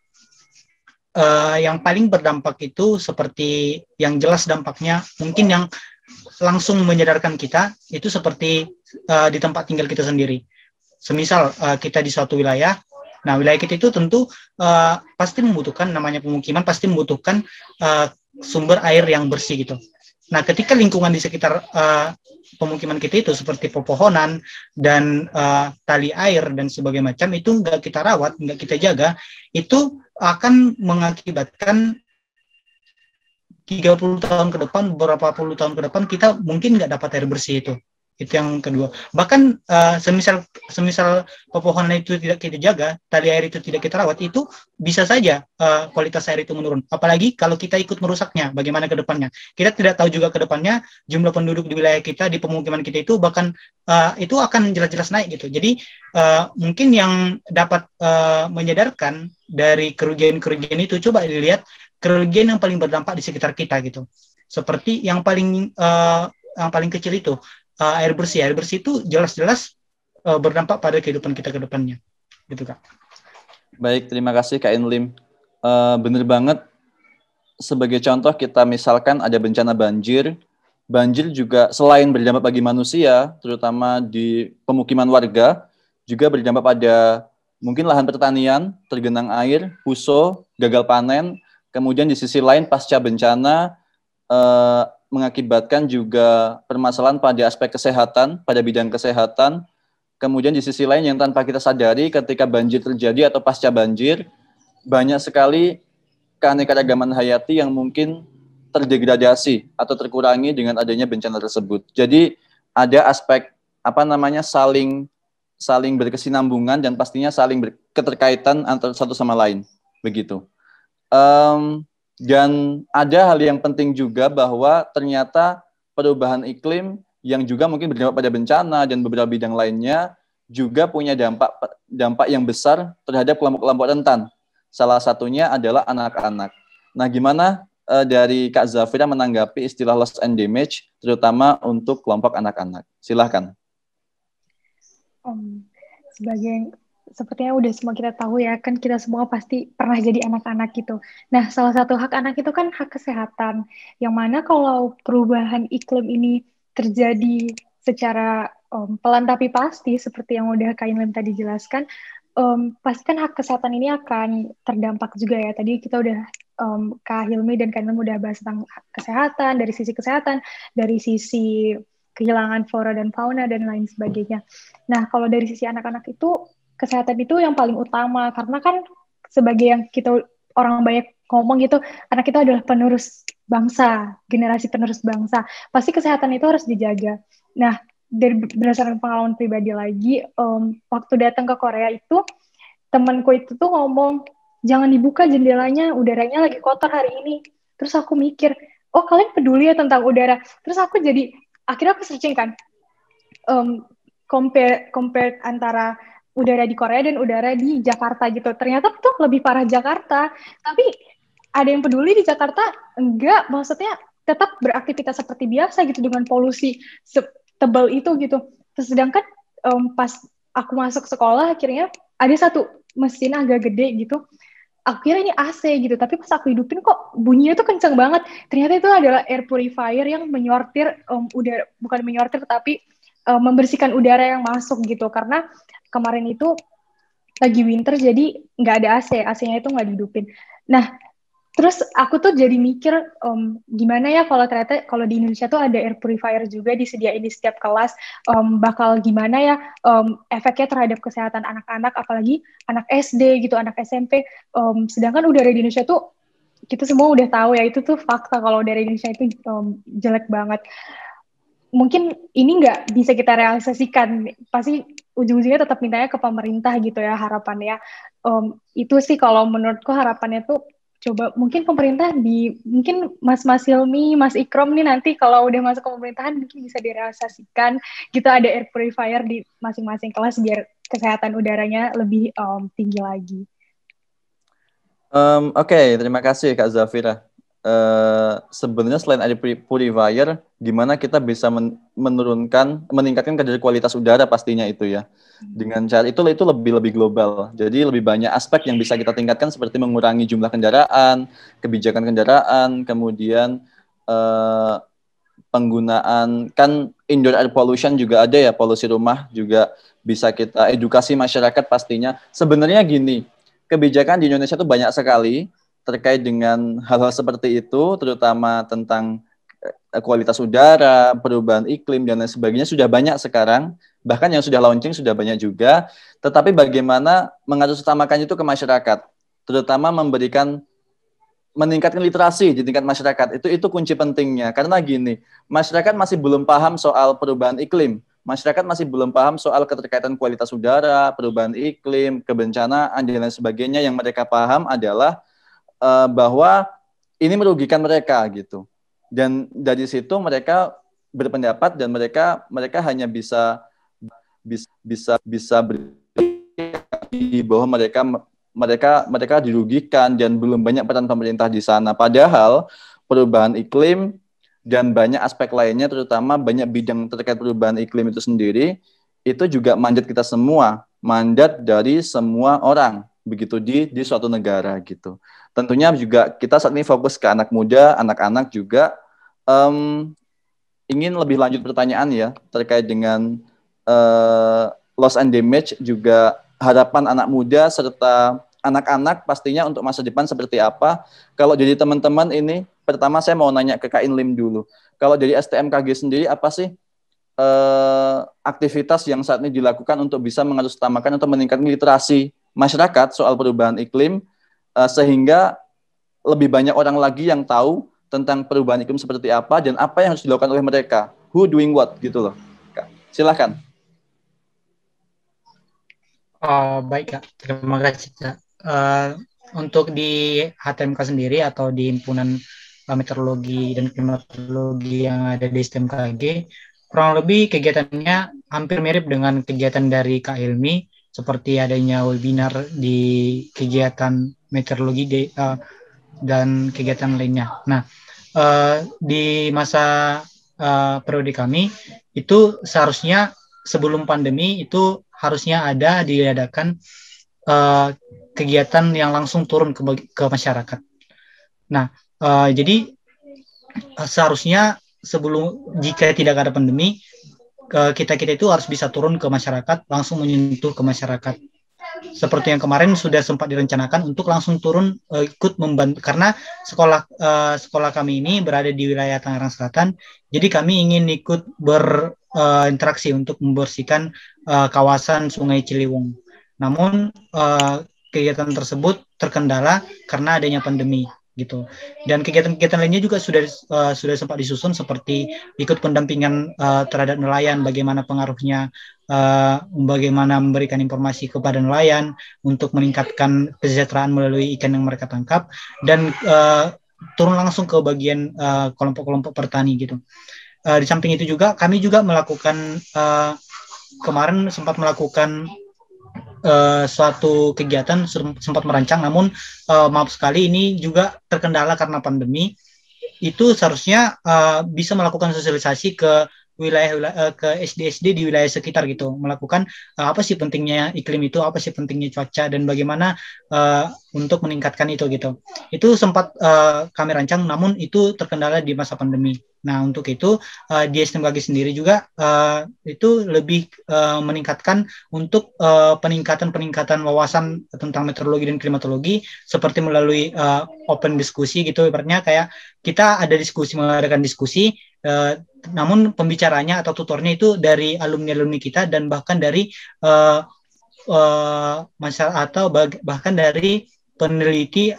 Yang paling berdampak itu seperti yang jelas dampaknya mungkin yang langsung menyadarkan kita itu seperti di tempat tinggal kita sendiri. Semisal kita di suatu wilayah, nah wilayah kita itu tentu pasti membutuhkan, namanya pemukiman pasti membutuhkan sumber air yang bersih gitu. Nah, ketika lingkungan di sekitar pemukiman kita itu seperti pepohonan dan tali air dan sebagainya macam itu nggak kita rawat, nggak kita jaga, itu akan mengakibatkan 30 tahun ke depan, beberapa puluh tahun ke depan kita mungkin nggak dapat air bersih itu. Itu yang kedua. Bahkan semisal pepohonan itu tidak kita jaga, tali air itu tidak kita rawat, itu bisa saja kualitas air itu menurun. Apalagi kalau kita ikut merusaknya, bagaimana ke depannya. Kita tidak tahu juga ke depannya jumlah penduduk di wilayah kita, di pemukiman kita itu bahkan itu akan jelas-jelas naik gitu. Jadi mungkin yang dapat menyadarkan dari kerugian-kerugian itu, coba dilihat kerugian yang paling berdampak di sekitar kita gitu. Seperti yang paling kecil itu, air bersih itu jelas-jelas berdampak pada kehidupan kita ke depannya, gitu Kak. Baik, terima kasih Kak Inlim. Benar banget. Sebagai contoh kita misalkan ada bencana banjir. Banjir juga selain berdampak bagi manusia, terutama di pemukiman warga, juga berdampak pada mungkin lahan pertanian, tergenang air, puso, gagal panen. Kemudian di sisi lain pasca bencana mengakibatkan juga permasalahan pada aspek kesehatan, pada bidang kesehatan. Kemudian di sisi lain yang tanpa kita sadari ketika banjir terjadi atau pasca banjir, banyak sekali keanekaragaman hayati yang mungkin terdegradasi atau terkurangi dengan adanya bencana tersebut. Jadi ada aspek saling berkesinambungan dan pastinya saling berketerkaitan antara satu sama lain. Begitu. Dan ada hal yang penting juga bahwa ternyata perubahan iklim yang juga mungkin berdampak pada bencana dan beberapa bidang lainnya juga punya dampak yang besar terhadap kelompok-kelompok rentan. Salah satunya adalah anak-anak. Nah, gimana dari Kak Zafira menanggapi istilah loss and damage, terutama untuk kelompok anak-anak? Silahkan. Sepertinya udah semua kita tahu ya, kan kita semua pasti pernah jadi anak-anak gitu. Nah, salah satu hak anak itu kan hak kesehatan, yang mana kalau perubahan iklim ini terjadi secara pelan tapi pasti, seperti yang udah Kak Inlim tadi jelaskan, pasti kan hak kesehatan ini akan terdampak juga ya. Tadi kita udah, Kak Hilmi dan Kak Inlim udah bahas tentang hak kesehatan, dari sisi kehilangan flora dan fauna, dan lain sebagainya. Nah, kalau dari sisi anak-anak itu, kesehatan itu yang paling utama, karena kan sebagai yang kita orang banyak ngomong gitu, anak itu adalah penerus bangsa, generasi penerus bangsa. Pasti kesehatan itu harus dijaga. Nah, berdasarkan pengalaman pribadi lagi, waktu datang ke Korea itu, temanku itu tuh ngomong, jangan dibuka jendelanya, udaranya lagi kotor hari ini. Terus aku mikir, oh kalian peduli ya tentang udara. Terus akhirnya aku searching kan, compare antara udara di Korea dan udara di Jakarta gitu. Ternyata tuh lebih parah Jakarta. Tapi ada yang peduli di Jakarta? Enggak, maksudnya tetap beraktivitas seperti biasa gitu dengan polusi tebal itu gitu. Terus sedangkan pas aku masuk sekolah akhirnya ada satu mesin agak gede gitu. Akhirnya ini AC gitu, tapi pas aku hidupin kok bunyinya tuh kenceng banget. Ternyata itu adalah air purifier yang menyortir udara, bukan menyortir tapi membersihkan udara yang masuk gitu. Karena kemarin itu lagi winter, jadi nggak ada AC, AC-nya itu nggak dihidupin. Nah, terus aku tuh jadi mikir, gimana ya kalau di Indonesia tuh ada air purifier juga disediain di setiap kelas, bakal gimana ya efeknya terhadap kesehatan anak-anak, apalagi anak SD gitu, anak SMP. Sedangkan udara di Indonesia tuh, kita semua udah tahu ya, itu tuh fakta kalau udara Indonesia itu jelek banget. Mungkin ini nggak bisa kita realisasikan, pasti ujung-ujungnya tetap mintanya ke pemerintah gitu ya harapannya. Itu sih kalau menurutku harapannya tuh, coba mungkin pemerintah mungkin Mas Hilmi, Mas Ikrom nih nanti kalau udah masuk ke pemerintahan mungkin bisa direalisasikan gitu, ada air purifier di masing-masing kelas biar kesehatan udaranya lebih tinggi lagi. Oke, terima kasih Kak Zafira. Sebenarnya selain ada purifier, gimana kita bisa meningkatkan kadar kualitas udara pastinya itu ya. Dengan cara itu lebih global. Jadi lebih banyak aspek yang bisa kita tingkatkan seperti mengurangi jumlah kendaraan, kebijakan kendaraan, kemudian penggunaan, kan indoor air pollution juga ada ya, polusi rumah juga bisa kita edukasi masyarakat pastinya. Sebenarnya gini, kebijakan di Indonesia itu banyak sekali terkait dengan hal-hal seperti itu, terutama tentang kualitas udara, perubahan iklim, dan lain sebagainya sudah banyak sekarang. Bahkan yang sudah launching sudah banyak juga. Tetapi bagaimana mengatasnamakan itu ke masyarakat, terutama meningkatkan literasi di tingkat masyarakat, itu kunci pentingnya. Karena gini, masyarakat masih belum paham soal perubahan iklim. Masyarakat masih belum paham soal keterkaitan kualitas udara, perubahan iklim, kebencanaan, dan lain sebagainya. Yang mereka paham adalah bahwa ini merugikan mereka gitu. Dan dari situ mereka berpendapat dan mereka hanya bisa bahwa mereka dirugikan dan belum banyak peran pemerintah di sana. Padahal perubahan iklim dan banyak aspek lainnya, terutama banyak bidang terkait perubahan iklim itu sendiri, itu juga mandat kita semua, mandat dari semua orang begitu di suatu negara gitu. Tentunya juga kita saat ini fokus ke anak muda, anak-anak juga. Ingin lebih lanjut pertanyaan ya terkait dengan loss and damage, juga harapan anak muda serta anak-anak pastinya untuk masa depan seperti apa. Kalau jadi teman-teman ini, pertama saya mau nanya ke Kak Inlim dulu. Kalau dari STMKG sendiri, apa sih aktivitas yang saat ini dilakukan untuk bisa mengatasnamakan atau meningkatkan literasi masyarakat soal perubahan iklim, sehingga lebih banyak orang lagi yang tahu tentang perubahan iklim seperti apa dan apa yang harus dilakukan oleh mereka. Who doing what gitu loh. Kak, silakan. Baik Kak, terima kasih Kak. Untuk di HTMK sendiri atau di himpunan meteorologi dan klimatologi yang ada di STMKG, kurang lebih kegiatannya hampir mirip dengan kegiatan dari Kak Hilmi, seperti adanya webinar di kegiatan meteorologi dan kegiatan lainnya. Nah, di masa periode kami itu seharusnya sebelum pandemi itu harusnya diadakan kegiatan yang langsung turun ke masyarakat. Nah, jadi seharusnya jika tidak ada pandemi, kita itu harus bisa turun ke masyarakat, langsung menyentuh ke masyarakat. Seperti yang kemarin sudah sempat direncanakan untuk langsung turun ikut membantu, karena sekolah kami ini berada di wilayah Tangerang Selatan, jadi kami ingin ikut berinteraksi untuk membersihkan kawasan Sungai Ciliwung. Namun kegiatan tersebut terkendala karena adanya pandemi gitu. Dan kegiatan-kegiatan lainnya juga sudah sempat disusun, seperti ikut pendampingan terhadap nelayan, bagaimana pengaruhnya, bagaimana memberikan informasi kepada nelayan untuk meningkatkan kesejahteraan melalui ikan yang mereka tangkap, dan turun langsung ke bagian kelompok-kelompok petani gitu. Di samping itu juga kami juga melakukan kemarin sempat melakukan suatu kegiatan, sempat merancang, namun maaf sekali ini juga terkendala karena pandemi. Itu seharusnya bisa melakukan sosialisasi ke wilayah ke SD-SD di wilayah sekitar gitu, melakukan apa sih pentingnya iklim itu, apa sih pentingnya cuaca, dan bagaimana untuk meningkatkan itu gitu. Itu sempat kami rancang, namun itu terkendala di masa pandemi. Nah, untuk itu di STMKG sendiri juga itu lebih meningkatkan untuk peningkatan wawasan tentang meteorologi dan klimatologi, seperti melalui open diskusi gitu. Ibaratnya kayak kita ada diskusi, mengadakan diskusi, namun pembicaranya atau tutornya itu dari alumni-alumni kita, dan bahkan dari masyarakat, atau bahkan dari peneliti,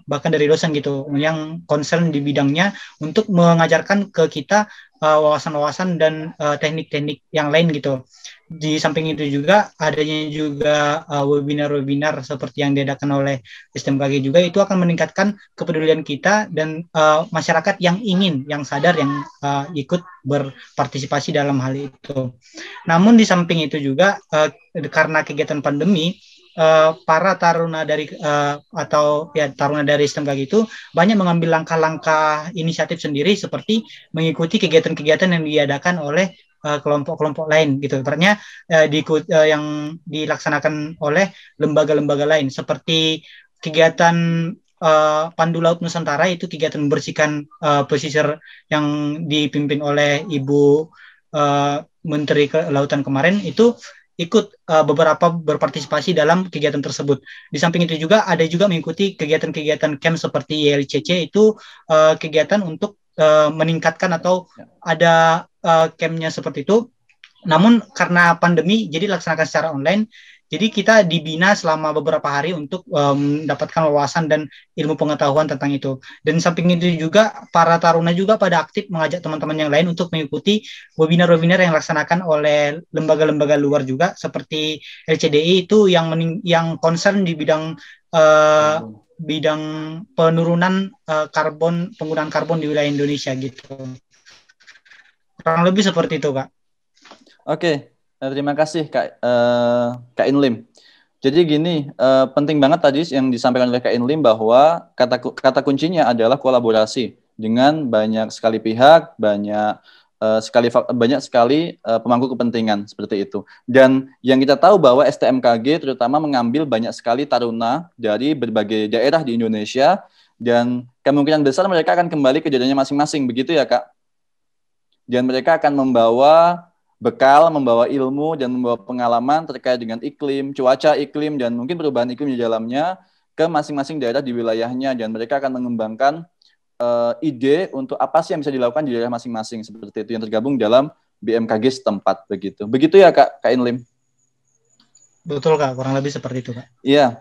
bahkan dari dosen gitu yang concern di bidangnya, untuk mengajarkan ke kita wawasan-wawasan dan teknik-teknik yang lain gitu. Di samping itu juga adanya juga webinar-webinar seperti yang diadakan oleh STMKG juga, itu akan meningkatkan kepedulian kita dan masyarakat yang sadar, yang ikut berpartisipasi dalam hal itu. Namun di samping itu juga karena kegiatan pandemi, para taruna dari taruna dari STMKG itu banyak mengambil langkah-langkah inisiatif sendiri, seperti mengikuti kegiatan-kegiatan yang diadakan oleh kelompok-kelompok lain gitu. Ibaratnya yang dilaksanakan oleh lembaga-lembaga lain, seperti kegiatan Pandu Laut Nusantara, itu kegiatan membersihkan pesisir yang dipimpin oleh Ibu Menteri Kelautan kemarin, itu ikut beberapa berpartisipasi dalam kegiatan tersebut. Di samping itu juga ada juga mengikuti kegiatan-kegiatan camp seperti YLCC, itu kegiatan untuk meningkatkan atau ada campnya seperti itu. Namun karena pandemi jadi laksanakan secara online. Jadi kita dibina selama beberapa hari untuk mendapatkan wawasan dan ilmu pengetahuan tentang itu. Dan samping itu juga para taruna juga pada aktif mengajak teman-teman yang lain untuk mengikuti webinar-webinar yang dilaksanakan oleh lembaga-lembaga luar juga seperti LCDI itu yang concern di bidang bidang penurunan penggunaan karbon di wilayah Indonesia gitu. Kurang lebih seperti itu, Kak. Oke, terima kasih Kak Inlim. Jadi gini, penting banget tadi yang disampaikan oleh Kak Inlim bahwa kata kuncinya adalah kolaborasi dengan banyak sekali pihak, banyak sekali pemangku kepentingan seperti itu. Dan yang kita tahu bahwa STMKG terutama mengambil banyak sekali taruna dari berbagai daerah di Indonesia dan kemungkinan besar mereka akan kembali ke daerahnya masing-masing, begitu ya Kak? Dan mereka akan membawa bekal, membawa ilmu, dan membawa pengalaman terkait dengan iklim, cuaca iklim, dan mungkin perubahan iklim di dalamnya ke masing-masing daerah di wilayahnya. Dan mereka akan mengembangkan ide untuk apa sih yang bisa dilakukan di daerah masing-masing, seperti itu, yang tergabung dalam BMKG setempat. Begitu ya Kak Inlim? Betul Kak, kurang lebih seperti itu Kak. Iya,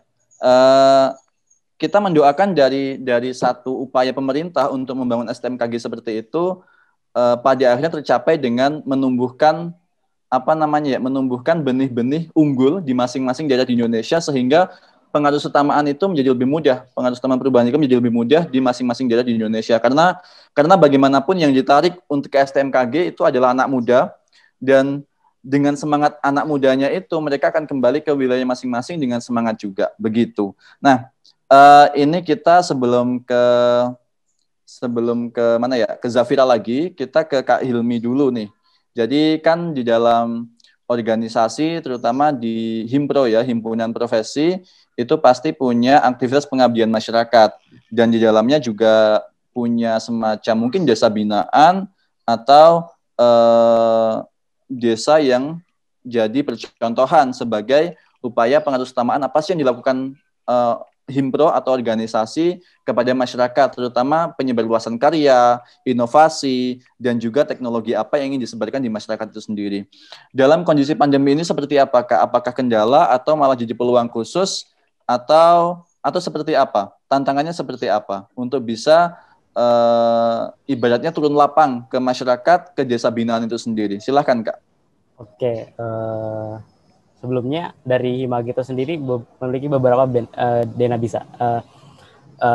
kita mendoakan dari satu upaya pemerintah untuk membangun STMKG seperti itu, pada akhirnya tercapai dengan menumbuhkan menumbuhkan benih-benih unggul di masing-masing daerah di Indonesia sehingga pengaruh utamaan itu menjadi lebih mudah, pengaruh utama perubahan itu menjadi lebih mudah di masing-masing daerah di Indonesia karena bagaimanapun yang ditarik untuk ke STMKG itu adalah anak muda dan dengan semangat anak mudanya itu mereka akan kembali ke wilayah masing-masing dengan semangat juga begitu. Nah, ini kita sebelum ke mana ya, ke Zafira lagi, kita ke Kak Hilmi dulu nih. Jadi kan di dalam organisasi, terutama di Himpro ya, Himpunan Profesi, itu pasti punya aktivitas pengabdian masyarakat. Dan di dalamnya juga punya semacam mungkin desa binaan atau desa yang jadi percontohan sebagai upaya pengaruh utamaan apa sih yang dilakukan Himpro atau organisasi kepada masyarakat, terutama penyebarluasan karya, inovasi, dan juga teknologi apa yang ingin disebarkan di masyarakat itu sendiri. Dalam kondisi pandemi ini seperti apa, Kak? Apakah kendala atau malah jadi peluang khusus atau seperti apa? Tantangannya seperti apa untuk bisa ibaratnya turun lapang ke masyarakat, ke desa binaan itu sendiri? Silahkan, Kak. Oke, sebelumnya dari Himagito sendiri memiliki beberapa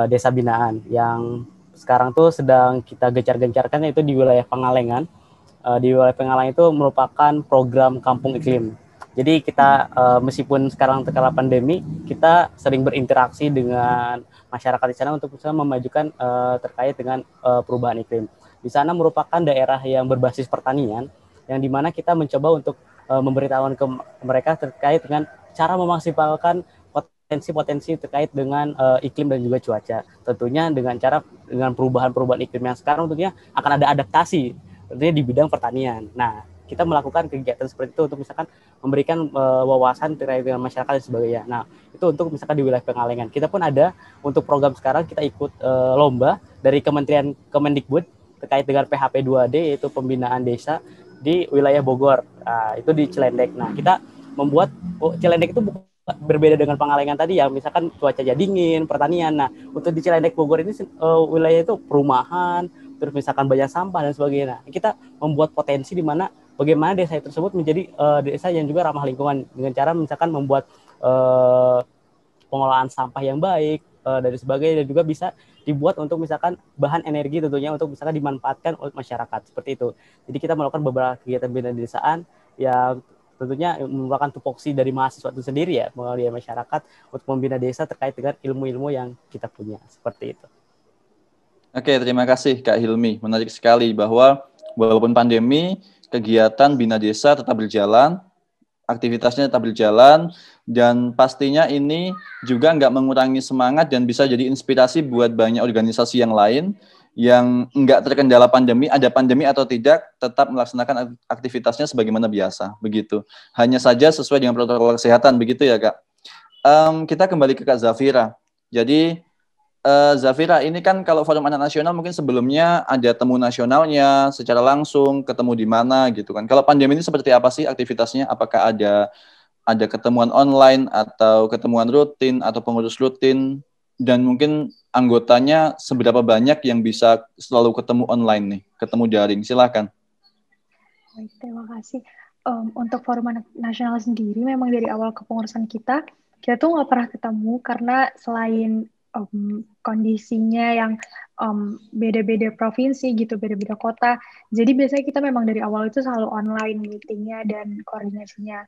desa binaan yang sekarang tuh sedang kita gencar-gencarkan, yaitu di wilayah Pengalengan. Di wilayah Pengalengan itu merupakan program kampung iklim. Jadi kita meskipun sekarang terkala pandemi, kita sering berinteraksi dengan masyarakat di sana untuk bisa memajukan terkait dengan perubahan iklim. Di sana merupakan daerah yang berbasis pertanian, yang dimana kita mencoba untuk memberitahuan ke mereka terkait dengan cara memaksimalkan potensi-potensi terkait dengan iklim dan juga cuaca. Tentunya dengan perubahan-perubahan iklim yang sekarang tentunya akan ada adaptasi tentunya di bidang pertanian. Nah, kita melakukan kegiatan seperti itu untuk misalkan memberikan wawasan terkait dengan masyarakat dan sebagainya. Nah, itu untuk misalkan di wilayah Pengalengan. Kita pun ada untuk program sekarang kita ikut lomba dari Kementerian Kemendikbud terkait dengan PHP 2D, yaitu pembinaan desa di wilayah Bogor. Itu di Cilendek. Nah, kita membuat Cilendek itu berbeda dengan Pengalengan tadi ya, misalkan cuaca dingin, pertanian. Nah, untuk di Cilendek Bogor ini wilayah itu perumahan, terus misalkan banyak sampah dan sebagainya. Nah, kita membuat potensi di mana bagaimana desa tersebut menjadi desa yang juga ramah lingkungan dengan cara misalkan membuat pengolahan sampah yang baik dan sebagainya, dan juga bisa dibuat untuk misalkan bahan energi tentunya untuk misalkan dimanfaatkan oleh masyarakat seperti itu. Jadi kita melakukan beberapa kegiatan binaan desaan yang tentunya merupakan tupoksi dari mahasiswa itu sendiri ya, melalui masyarakat untuk membina desa terkait dengan ilmu-ilmu yang kita punya seperti itu. Oke, terima kasih Kak Hilmi. Menarik sekali bahwa walaupun pandemi, kegiatan bina desa tetap berjalan, aktivitasnya tetap berjalan, dan pastinya ini juga nggak mengurangi semangat dan bisa jadi inspirasi buat banyak organisasi yang lain yang nggak terkendala pandemi, ada pandemi atau tidak, tetap melaksanakan aktivitasnya sebagaimana biasa, begitu. Hanya saja sesuai dengan protokol kesehatan, begitu ya Kak. Kita kembali ke Kak Zafira. Jadi Zafira, ini kan kalau Forum Anak Nasional mungkin sebelumnya ada temu nasionalnya secara langsung, ketemu di mana gitu kan. Kalau pandemi ini seperti apa sih aktivitasnya? Apakah ada ketemuan online atau ketemuan rutin atau pengurus rutin, dan mungkin anggotanya seberapa banyak yang bisa selalu ketemu online nih, ketemu daring? Silakan. Baik, terima kasih. Untuk Forum Anak Nasional sendiri, memang dari awal kepengurusan kita tuh nggak pernah ketemu karena selain kondisinya yang beda-beda provinsi gitu, beda-beda kota. Jadi biasanya kita memang dari awal itu selalu online meetingnya dan koordinasinya.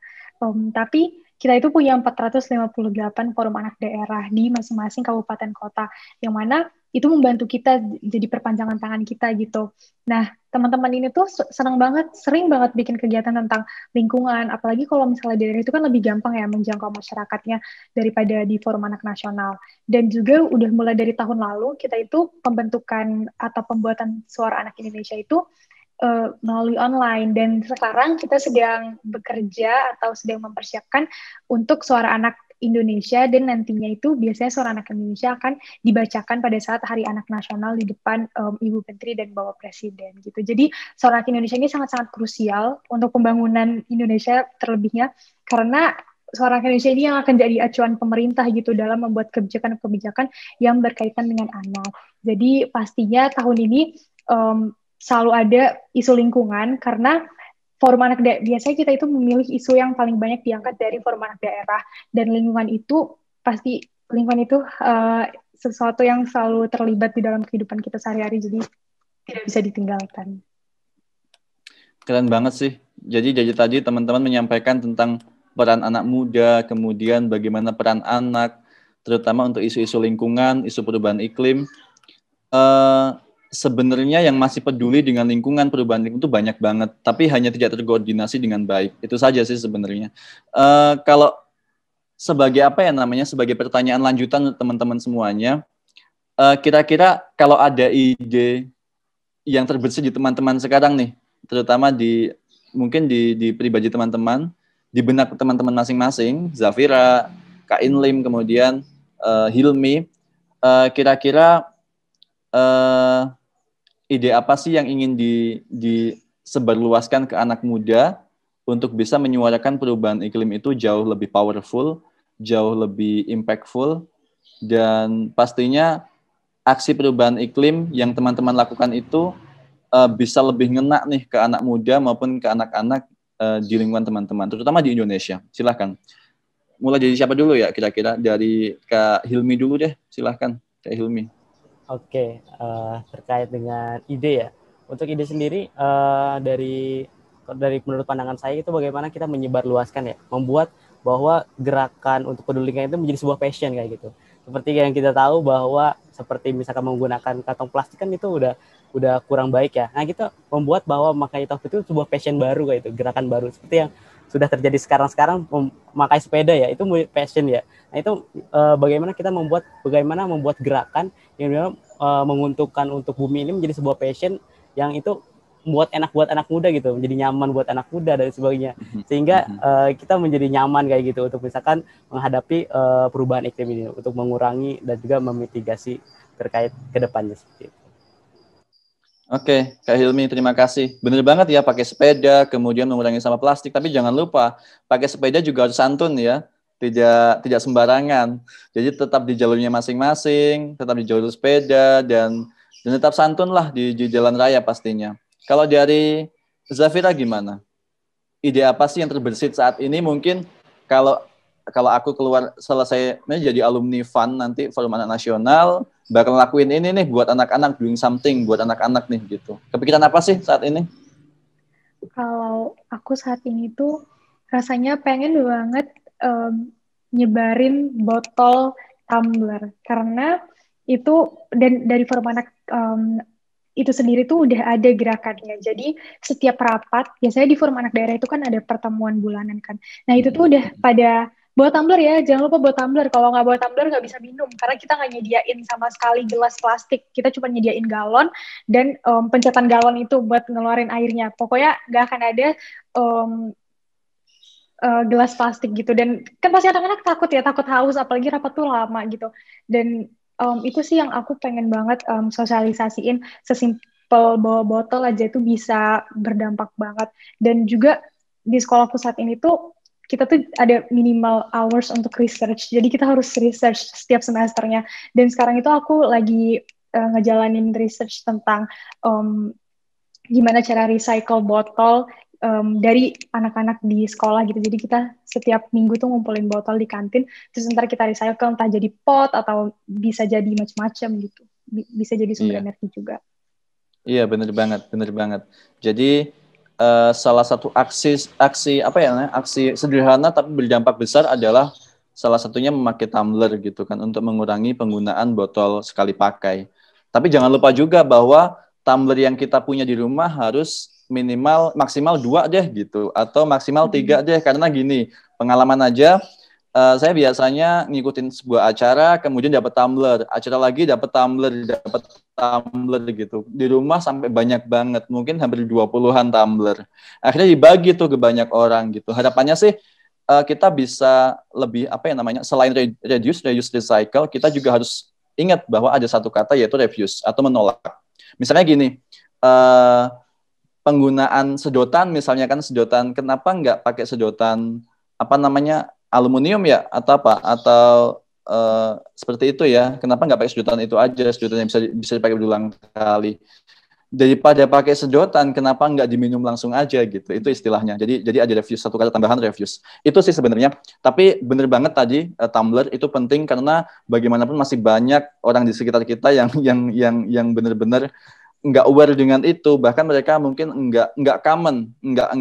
Tapi kita itu punya 458 forum anak daerah di masing-masing kabupaten kota, yang mana itu membantu kita jadi perpanjangan tangan kita gitu. Nah, teman-teman ini tuh senang banget, sering banget bikin kegiatan tentang lingkungan, apalagi kalau misalnya daerah itu kan lebih gampang ya menjangkau masyarakatnya daripada di forum anak nasional. Dan juga udah mulai dari tahun lalu, kita itu pembentukan atau pembuatan Suara Anak Indonesia itu melalui online. Dan sekarang kita sedang bekerja atau sedang mempersiapkan untuk Suara Anak Indonesia, dan nantinya itu biasanya Suara Anak Indonesia akan dibacakan pada saat Hari Anak Nasional di depan Ibu Menteri dan Bapak Presiden gitu. Jadi Suara Anak Indonesia ini sangat-sangat krusial untuk pembangunan Indonesia terlebihnya, karena Suara Anak Indonesia ini yang akan jadi acuan pemerintah gitu dalam membuat kebijakan-kebijakan yang berkaitan dengan anak. Jadi pastinya tahun ini selalu ada isu lingkungan, karena forum anak biasanya kita itu memilih isu yang paling banyak diangkat dari forum anak daerah, dan lingkungan itu pasti sesuatu yang selalu terlibat di dalam kehidupan kita sehari-hari, jadi tidak bisa ditinggalkan. Keren banget sih. Jadi tadi teman-teman menyampaikan tentang peran anak muda, kemudian bagaimana peran anak, terutama untuk isu-isu lingkungan, isu perubahan iklim. Sebenarnya yang masih peduli dengan lingkungan, perubahan lingkungan itu banyak banget, tapi hanya tidak terkoordinasi dengan baik. Itu saja sih sebenarnya. Kalau sebagai sebagai pertanyaan lanjutan untuk teman-teman semuanya, kira-kira kalau ada ide yang terbersih di teman-teman sekarang nih, terutama mungkin di pribadi teman-teman, di benak teman-teman masing-masing, Zafira, Kak Inlim, kemudian Hilmi, kira-kira ide apa sih yang ingin disebarluaskan ke anak muda untuk bisa menyuarakan perubahan iklim itu jauh lebih powerful, jauh lebih impactful, dan pastinya aksi perubahan iklim yang teman-teman lakukan itu bisa lebih ngena nih ke anak muda maupun ke anak-anak di lingkungan teman-teman, terutama di Indonesia. Silahkan. Mulai dari siapa dulu ya kira-kira? Dari Kak Hilmi dulu deh, silahkan Kak Hilmi. Oke, terkait dengan ide ya. Untuk ide sendiri dari menurut pandangan saya itu bagaimana kita menyebarluaskan ya, membuat bahwa gerakan untuk peduli lingkungan itu menjadi sebuah passion kayak gitu. Seperti yang kita tahu bahwa seperti misalkan menggunakan kantong plastik kan itu udah kurang baik ya. Nah, kita membuat bahwa memakai topi itu sebuah passion baru kayak itu, gerakan baru seperti yang sudah terjadi sekarang memakai sepeda ya, itu passion ya. Nah, itu bagaimana membuat gerakan yang menguntungkan untuk bumi ini menjadi sebuah passion yang itu buat anak muda gitu, menjadi nyaman buat anak muda dan sebagainya, sehingga kita menjadi nyaman kayak gitu untuk misalkan menghadapi perubahan iklim ini, untuk mengurangi dan juga memitigasi terkait ke depannya seperti itu. Oke, Kak Hilmi, terima kasih. Bener banget ya, pakai sepeda, kemudian mengurangi sampah plastik, tapi jangan lupa pakai sepeda juga harus santun ya, tidak sembarangan. Jadi tetap di jalurnya masing-masing, tetap di jalur sepeda, dan tetap santun lah di jalan raya pastinya. Kalau dari Zafira gimana? Ide apa sih yang terbersit saat ini? Mungkin kalau aku keluar selesai jadi alumni FUN nanti Forum Anak Nasional, bakal lakuin ini nih buat anak-anak, doing something buat anak-anak nih gitu. Kepikiran apa sih saat ini? Kalau aku saat ini tuh rasanya pengen banget nyebarin botol tumbler, karena itu dan dari Forum Anak itu sendiri tuh udah ada gerakannya. Jadi setiap rapat, biasanya di Forum Anak Daerah itu kan ada pertemuan bulanan kan. Nah itu tuh udah pada bawa tumbler ya, jangan lupa bawa tumbler. Kalau nggak bawa tumbler nggak bisa minum, karena kita nggak nyediain sama sekali gelas plastik. Kita cuma nyediain galon dan pencetan galon itu buat ngeluarin airnya. Pokoknya nggak akan ada gelas plastik gitu. Dan kan pasti anak-anak takut haus, apalagi rapat tuh lama gitu. Dan Itu sih yang aku pengen banget sosialisasiin, sesimpel bawa botol aja itu bisa berdampak banget. Dan juga di sekolahku saat ini tuh kita tuh ada minimal hours untuk research, jadi kita harus research setiap semesternya. Dan sekarang itu aku lagi ngejalanin research tentang gimana cara recycle botol dari anak-anak di sekolah gitu. Jadi kita setiap minggu tuh ngumpulin botol di kantin, terus ntar kita recycle entah jadi pot atau bisa jadi macam-macam gitu. Bisa jadi sumber energi juga. Iya, benar banget, benar banget. Jadi salah satu aksi apa ya, aksi sederhana tapi berdampak besar adalah salah satunya memakai tumbler gitu kan untuk mengurangi penggunaan botol sekali pakai. Tapi jangan lupa juga bahwa tumbler yang kita punya di rumah harus maksimal 2 deh gitu, atau maksimal 3 deh, karena gini, pengalaman aja. Saya biasanya ngikutin sebuah acara, kemudian dapat tumbler, acara lagi dapat tumbler gitu. Di rumah sampai banyak banget, mungkin hampir 20-an tumbler. Akhirnya dibagi tuh ke banyak orang gitu. Harapannya sih kita bisa lebih selain reduce, recycle, kita juga harus ingat bahwa ada satu kata yaitu refuse atau menolak. Misalnya gini, penggunaan sedotan misalnya kan, sedotan, kenapa nggak pakai sedotan aluminium ya, atau seperti itu ya, kenapa nggak pakai sedotan itu aja, sedotan yang bisa dipakai berulang kali. Daripada pakai sedotan, kenapa nggak diminum langsung aja gitu, itu istilahnya. Jadi ada refuse, satu kata tambahan refuse. Itu sih sebenarnya, tapi bener banget tadi, tumbler itu penting karena bagaimanapun masih banyak orang di sekitar kita yang benar-benar nggak aware dengan itu, bahkan mereka mungkin nggak common, nggak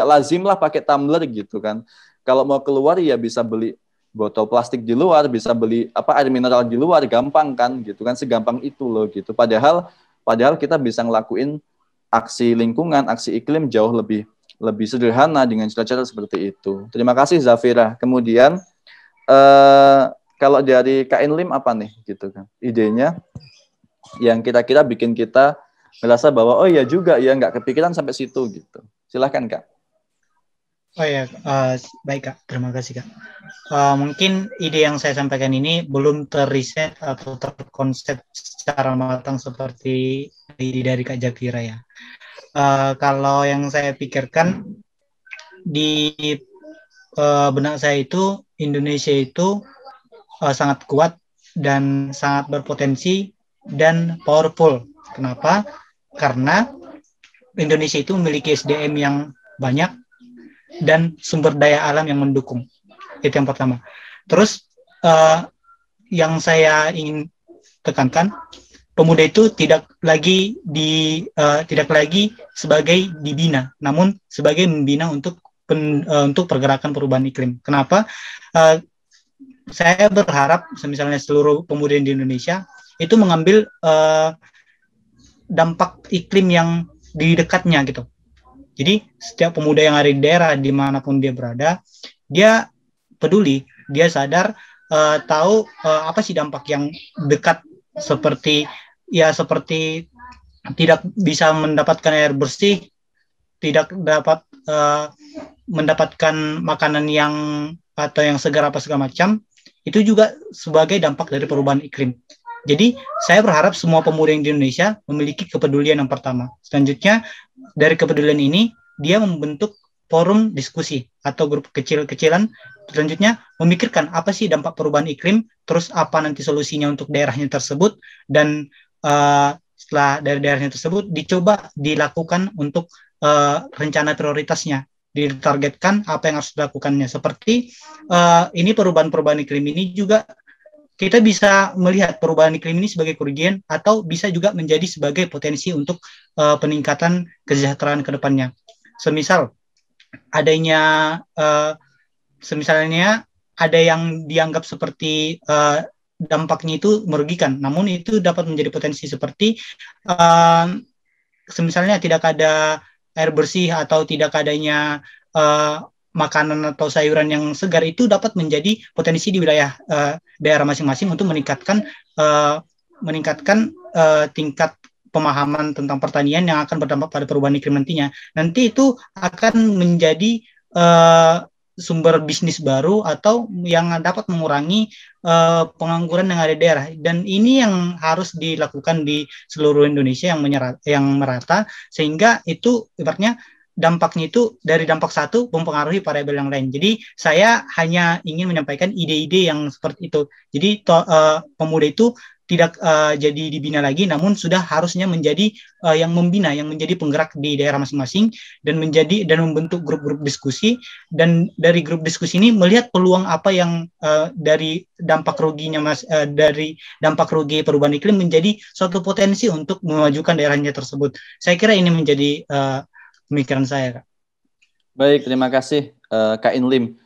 lazim lah pakai tumbler gitu kan. Kalau mau keluar ya bisa beli botol plastik di luar, bisa beli air mineral di luar, gampang kan gitu kan, segampang itu loh gitu. Padahal kita bisa ngelakuin aksi lingkungan, aksi iklim jauh lebih sederhana dengan cara-cara seperti itu. Terima kasih Zafira. Kemudian kalau dari Kak Enlim apa nih gitu kan idenya yang kira-kira bikin kita merasa bahwa oh ya juga ya, nggak kepikiran sampai situ gitu. Silahkan Kak. Oh ya, baik Kak, terima kasih Kak. Mungkin ide yang saya sampaikan ini belum terriset atau terkonsep secara matang seperti ide dari Kak Zafira ya. Kalau yang saya pikirkan di benak saya itu, Indonesia itu sangat kuat dan sangat berpotensi dan powerful. Kenapa? Karena Indonesia itu memiliki SDM yang banyak dan sumber daya alam yang mendukung. Itu yang pertama. Terus yang saya ingin tekankan, pemuda itu tidak lagi sebagai dibina, namun sebagai membina untuk pergerakan perubahan iklim. Kenapa? Saya berharap misalnya seluruh pemuda di Indonesia itu mengambil dampak iklim yang di dekatnya gitu. Jadi setiap pemuda yang ada di daerah dimanapun dia berada, dia peduli, dia sadar, tahu apa sih dampak yang dekat, seperti tidak bisa mendapatkan air bersih, tidak dapat mendapatkan makanan yang segar apa segala macam, itu juga sebagai dampak dari perubahan iklim. Jadi saya berharap semua pemuda yang di Indonesia memiliki kepedulian yang pertama. Selanjutnya dari kepedulian ini dia membentuk forum diskusi atau grup kecil-kecilan. Selanjutnya memikirkan apa sih dampak perubahan iklim, terus apa nanti solusinya untuk daerahnya tersebut, dan setelah dari daerahnya tersebut dicoba dilakukan untuk rencana prioritasnya, ditargetkan apa yang harus dilakukannya. Seperti ini perubahan iklim ini juga kita bisa melihat perubahan iklim ini sebagai kerugian atau bisa juga menjadi sebagai potensi untuk peningkatan kesejahteraan ke depannya. Semisalnya ada yang dianggap seperti dampaknya itu merugikan, namun itu dapat menjadi potensi seperti semisalnya tidak ada air bersih atau tidak adanya makanan atau sayuran yang segar, itu dapat menjadi potensi di wilayah daerah masing-masing untuk meningkatkan tingkat pemahaman tentang pertanian yang akan berdampak pada perubahan iklim nantinya. Nanti itu akan menjadi sumber bisnis baru atau yang dapat mengurangi pengangguran yang ada di daerah. Dan ini yang harus dilakukan di seluruh Indonesia yang merata, sehingga itu ibaratnya dampaknya itu dari dampak satu mempengaruhi variabel yang lain. Jadi saya hanya ingin menyampaikan ide-ide yang seperti itu. Jadi pemuda itu tidak jadi dibina lagi, namun sudah harusnya menjadi yang membina, yang menjadi penggerak di daerah masing-masing dan membentuk grup-grup diskusi, dan dari grup diskusi ini melihat peluang apa yang dari dampak rugi perubahan iklim menjadi suatu potensi untuk memajukan daerahnya tersebut. Saya kira ini menjadi pemikiran saya, Kak. Baik, terima kasih Kak Inlim.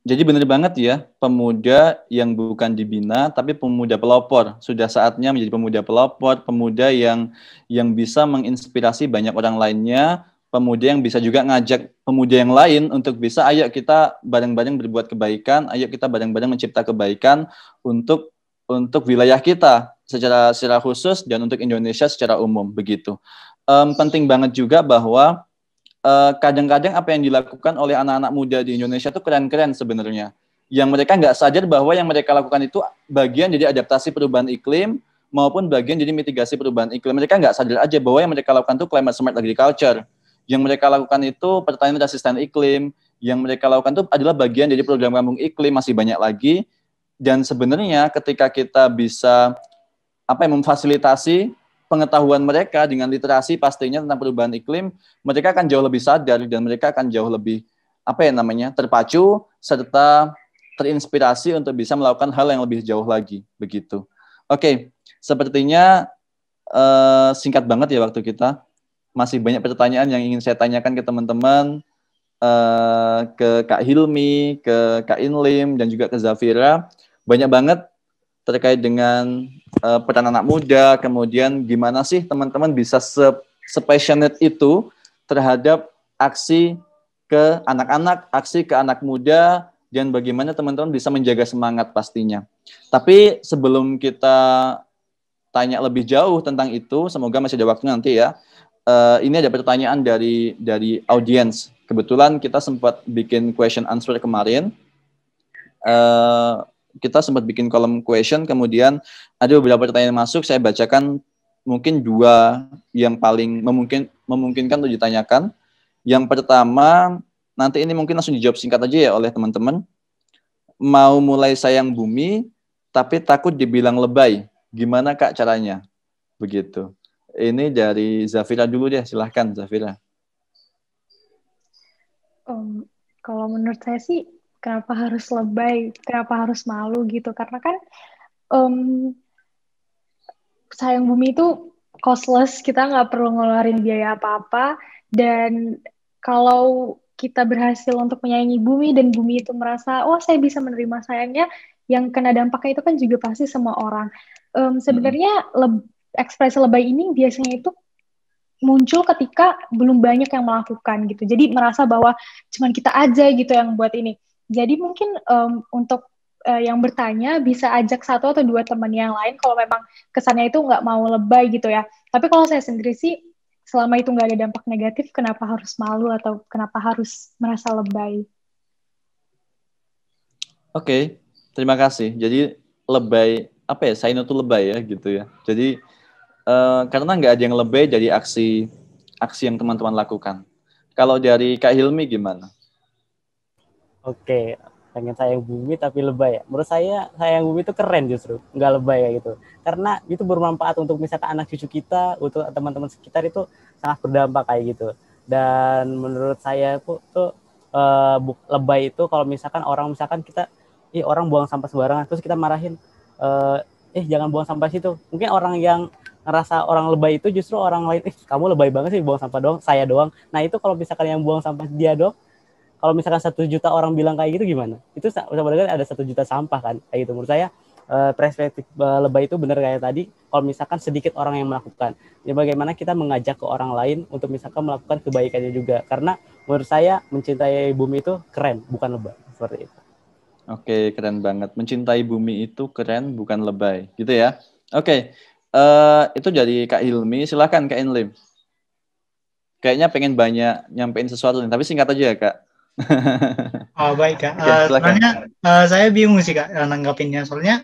Jadi benar banget ya, pemuda yang bukan dibina, tapi pemuda pelopor. Sudah saatnya menjadi pemuda pelopor, pemuda yang bisa menginspirasi banyak orang lainnya, pemuda yang bisa juga ngajak pemuda yang lain untuk bisa, ayo kita bareng-bareng berbuat kebaikan, ayo kita bareng-bareng mencipta kebaikan untuk wilayah kita secara khusus dan untuk Indonesia secara umum, begitu. Penting banget juga bahwa kadang-kadang apa yang dilakukan oleh anak-anak muda di Indonesia itu keren-keren sebenarnya. Yang mereka nggak sadar bahwa yang mereka lakukan itu bagian dari adaptasi perubahan iklim maupun bagian dari mitigasi perubahan iklim. Mereka nggak sadar aja bahwa yang mereka lakukan itu climate smart agriculture. Yang mereka lakukan itu pertanian resisten iklim. Yang mereka lakukan itu adalah bagian dari program kampung iklim, masih banyak lagi. Dan sebenarnya ketika kita bisa memfasilitasi pengetahuan mereka dengan literasi pastinya tentang perubahan iklim, mereka akan jauh lebih sadar dan mereka akan jauh lebih terpacu serta terinspirasi untuk bisa melakukan hal yang lebih jauh lagi, begitu. Oke, sepertinya singkat banget ya waktu kita. Masih banyak pertanyaan yang ingin saya tanyakan ke teman-teman, ke Kak Hilmi, ke Kak Inlim, dan juga ke Zafira. Banyak banget terkait dengan peran anak muda, kemudian gimana sih teman-teman bisa se-passionate itu terhadap aksi ke anak-anak, aksi ke anak muda, dan bagaimana teman-teman bisa menjaga semangat pastinya. Tapi sebelum kita tanya lebih jauh tentang itu, semoga masih ada waktu nanti ya. Ini ada pertanyaan dari audiens. Kebetulan kita sempat bikin question answer kemarin. Kita sempat bikin kolom question, kemudian ada beberapa pertanyaan masuk, saya bacakan mungkin 2 yang paling memungkinkan untuk ditanyakan. Yang pertama, nanti ini mungkin langsung dijawab singkat aja ya oleh teman-teman. Mau mulai sayang bumi, tapi takut dibilang lebay. Gimana Kak caranya? Begitu. Ini dari Zafira dulu deh, silahkan Zafira. Kalau menurut saya sih, kenapa harus lebay, kenapa harus malu gitu, karena kan sayang bumi itu costless, kita nggak perlu ngeluarin biaya apa-apa, dan kalau kita berhasil untuk menyayangi bumi dan bumi itu merasa, oh saya bisa menerima sayangnya, yang kena dampaknya itu kan juga pasti semua orang. Sebenarnya ekspresi lebay ini biasanya itu muncul ketika belum banyak yang melakukan gitu. Jadi merasa bahwa cuman kita aja gitu yang buat ini. Jadi mungkin untuk yang bertanya bisa ajak 1 atau 2 teman yang lain kalau memang kesannya itu nggak mau lebay gitu ya. Tapi kalau saya sendiri sih selama itu nggak ada dampak negatif, kenapa harus malu atau kenapa harus merasa lebay? Oke, terima kasih. Jadi lebay, say no to lebay ya gitu ya. Jadi karena nggak ada yang lebay dari aksi yang teman-teman lakukan. Kalau dari Kak Hilmi gimana? Oke, pengen sayang bumi tapi lebay ya. Menurut saya sayang bumi itu keren justru, nggak lebay ya gitu. Karena itu bermanfaat untuk misalkan anak cucu kita, untuk teman-teman sekitar itu sangat berdampak kayak gitu. Dan menurut saya tuh lebay itu kalau misalkan kita, orang buang sampah sembarangan, terus kita marahin, jangan buang sampah situ. Mungkin orang yang ngerasa orang lebay itu justru orang lain, kamu lebay banget sih buang sampah doang, saya doang. Nah itu kalau misalkan yang buang sampah dia doang, kalau misalkan 1 juta orang bilang kayak gitu gimana? Itu sebenarnya ada 1 juta sampah kan, kayak gitu. Menurut saya perspektif lebay itu benar kayak tadi. Kalau misalkan sedikit orang yang melakukan, ya bagaimana kita mengajak ke orang lain untuk misalkan melakukan kebaikannya juga. Karena menurut saya mencintai bumi itu keren, bukan lebay, seperti itu. Oke, keren banget. Mencintai bumi itu keren, bukan lebay, gitu ya. Oke, itu dari Kak Hilmi. Silakan Kak Inlim. Kayaknya pengen banyak nyampein sesuatu nih, tapi singkat aja ya Kak. Oh baik Kak. Oke, silakan. Sebenarnya saya bingung sih Kak nanggapinnya. Soalnya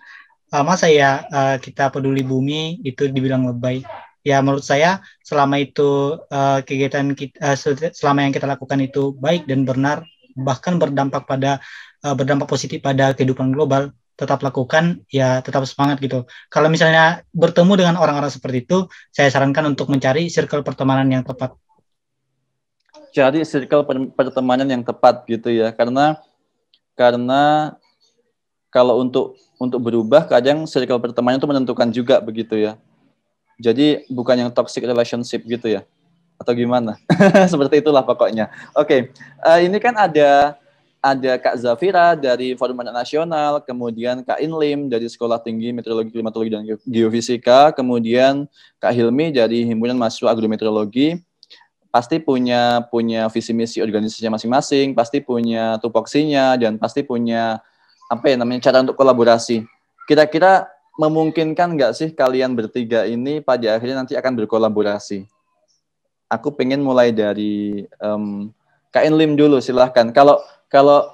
masa ya kita peduli bumi itu dibilang lebay. Ya menurut saya selama itu kegiatan kita, selama yang kita lakukan itu baik dan benar, bahkan berdampak positif pada kehidupan global, tetap lakukan, ya tetap semangat gitu. Kalau misalnya bertemu dengan orang-orang seperti itu, saya sarankan untuk mencari circle pertemanan yang tepat. Cari circle pertemanan yang tepat gitu ya. Karena kalau untuk berubah kadang circle pertemanan itu menentukan juga begitu ya. Jadi bukan yang toxic relationship gitu ya. Atau gimana? Seperti itulah pokoknya. Oke, ini kan ada Kak Zafira dari Forum Anak Nasional, kemudian Kak Inlim dari Sekolah Tinggi Meteorologi, Klimatologi, dan Geofisika, kemudian Kak Hilmi dari Himpunan Mahasiswa Agrometeorologi. Pasti punya visi misi organisasinya masing-masing, pasti punya tupoksinya, dan pasti punya apa ya namanya cara untuk kolaborasi. Kira-kira memungkinkan nggak sih kalian bertiga ini pada akhirnya nanti akan berkolaborasi? Aku pengen mulai dari Kak Inlim dulu, silahkan. Kalau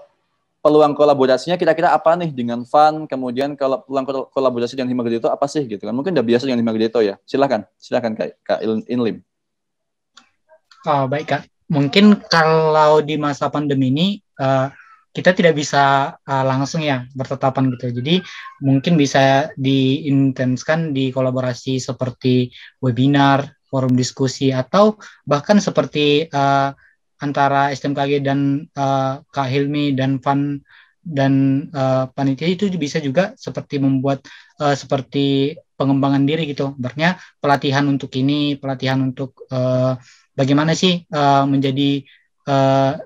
peluang kolaborasinya kira-kira apa nih dengan Fun, kemudian kalau peluang kolaborasi dengan Himagedito apa sih gitu kan? Mungkin udah biasa dengan Himagedito ya. Silahkan Kak Inlim. Oh, baik Kak. Mungkin kalau di masa pandemi ini kita tidak bisa langsung ya bertatapan gitu. Jadi mungkin bisa diintenskan di kolaborasi seperti webinar, forum diskusi, atau bahkan seperti antara STMKG dan Kak Hilmi dan Van dan panitia itu bisa juga seperti membuat seperti pengembangan diri gitu. Artinya pelatihan untuk ini, pelatihan untuk bagaimana sih menjadi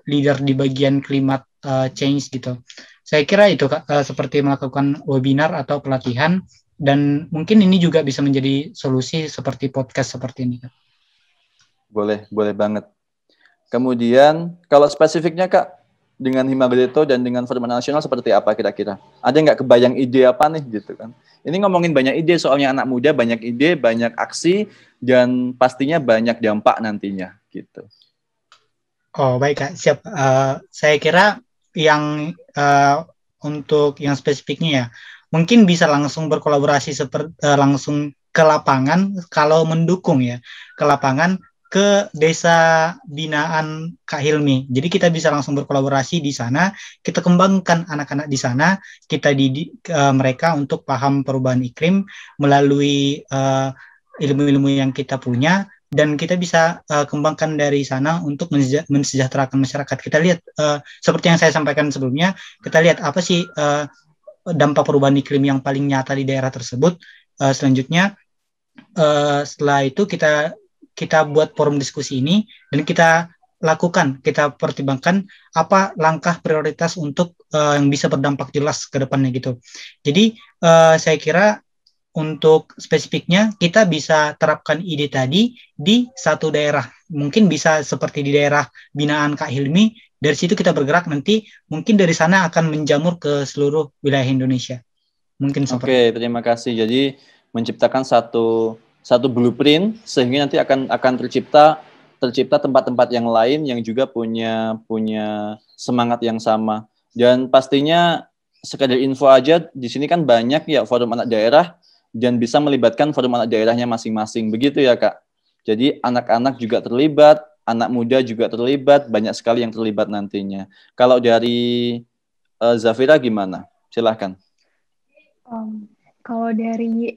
leader di bagian climate change gitu. Saya kira itu Kak, seperti melakukan webinar atau pelatihan, dan mungkin ini juga bisa menjadi solusi seperti podcast seperti ini Kak. Boleh banget. Kemudian kalau spesifiknya Kak dengan Himagedito dan dengan Forum Nasional seperti apa kira-kira? Ada nggak kebayang ide apa nih gitu kan? Ini ngomongin banyak ide, soalnya anak muda banyak ide, banyak aksi, dan pastinya banyak dampak nantinya gitu. Oh baik Kak, siap. Saya kira yang untuk yang spesifiknya ya, mungkin bisa langsung berkolaborasi langsung ke lapangan kalau mendukung ya, ke lapangan ke desa binaan Kak Hilmi. Jadi kita bisa langsung berkolaborasi di sana, kita kembangkan anak-anak di sana, kita didik mereka untuk paham perubahan iklim melalui ilmu-ilmu yang kita punya, dan kita bisa kembangkan dari sana untuk mensejahterakan masyarakat. Kita lihat seperti yang saya sampaikan sebelumnya, kita lihat apa sih dampak perubahan iklim yang paling nyata di daerah tersebut. Selanjutnya setelah itu kita buat forum diskusi ini, dan kita pertimbangkan apa langkah prioritas untuk yang bisa berdampak jelas ke depannya gitu. Jadi saya kira untuk spesifiknya kita bisa terapkan ide tadi di satu daerah. Mungkin bisa seperti di daerah binaan Kak Hilmi. Dari situ kita bergerak, nanti mungkin dari sana akan menjamur ke seluruh wilayah Indonesia. Mungkin seperti. Oke, terima kasih. Jadi menciptakan satu blueprint sehingga nanti akan tercipta tempat-tempat yang lain yang juga punya semangat yang sama. Dan pastinya sekadar info aja, di sini kan banyak ya forum anak daerah dan bisa melibatkan forum anak daerahnya masing-masing. Begitu ya, Kak. Jadi anak-anak juga terlibat, anak muda juga terlibat, banyak sekali yang terlibat nantinya. Kalau dari Zafira gimana? Silahkan. Kalau dari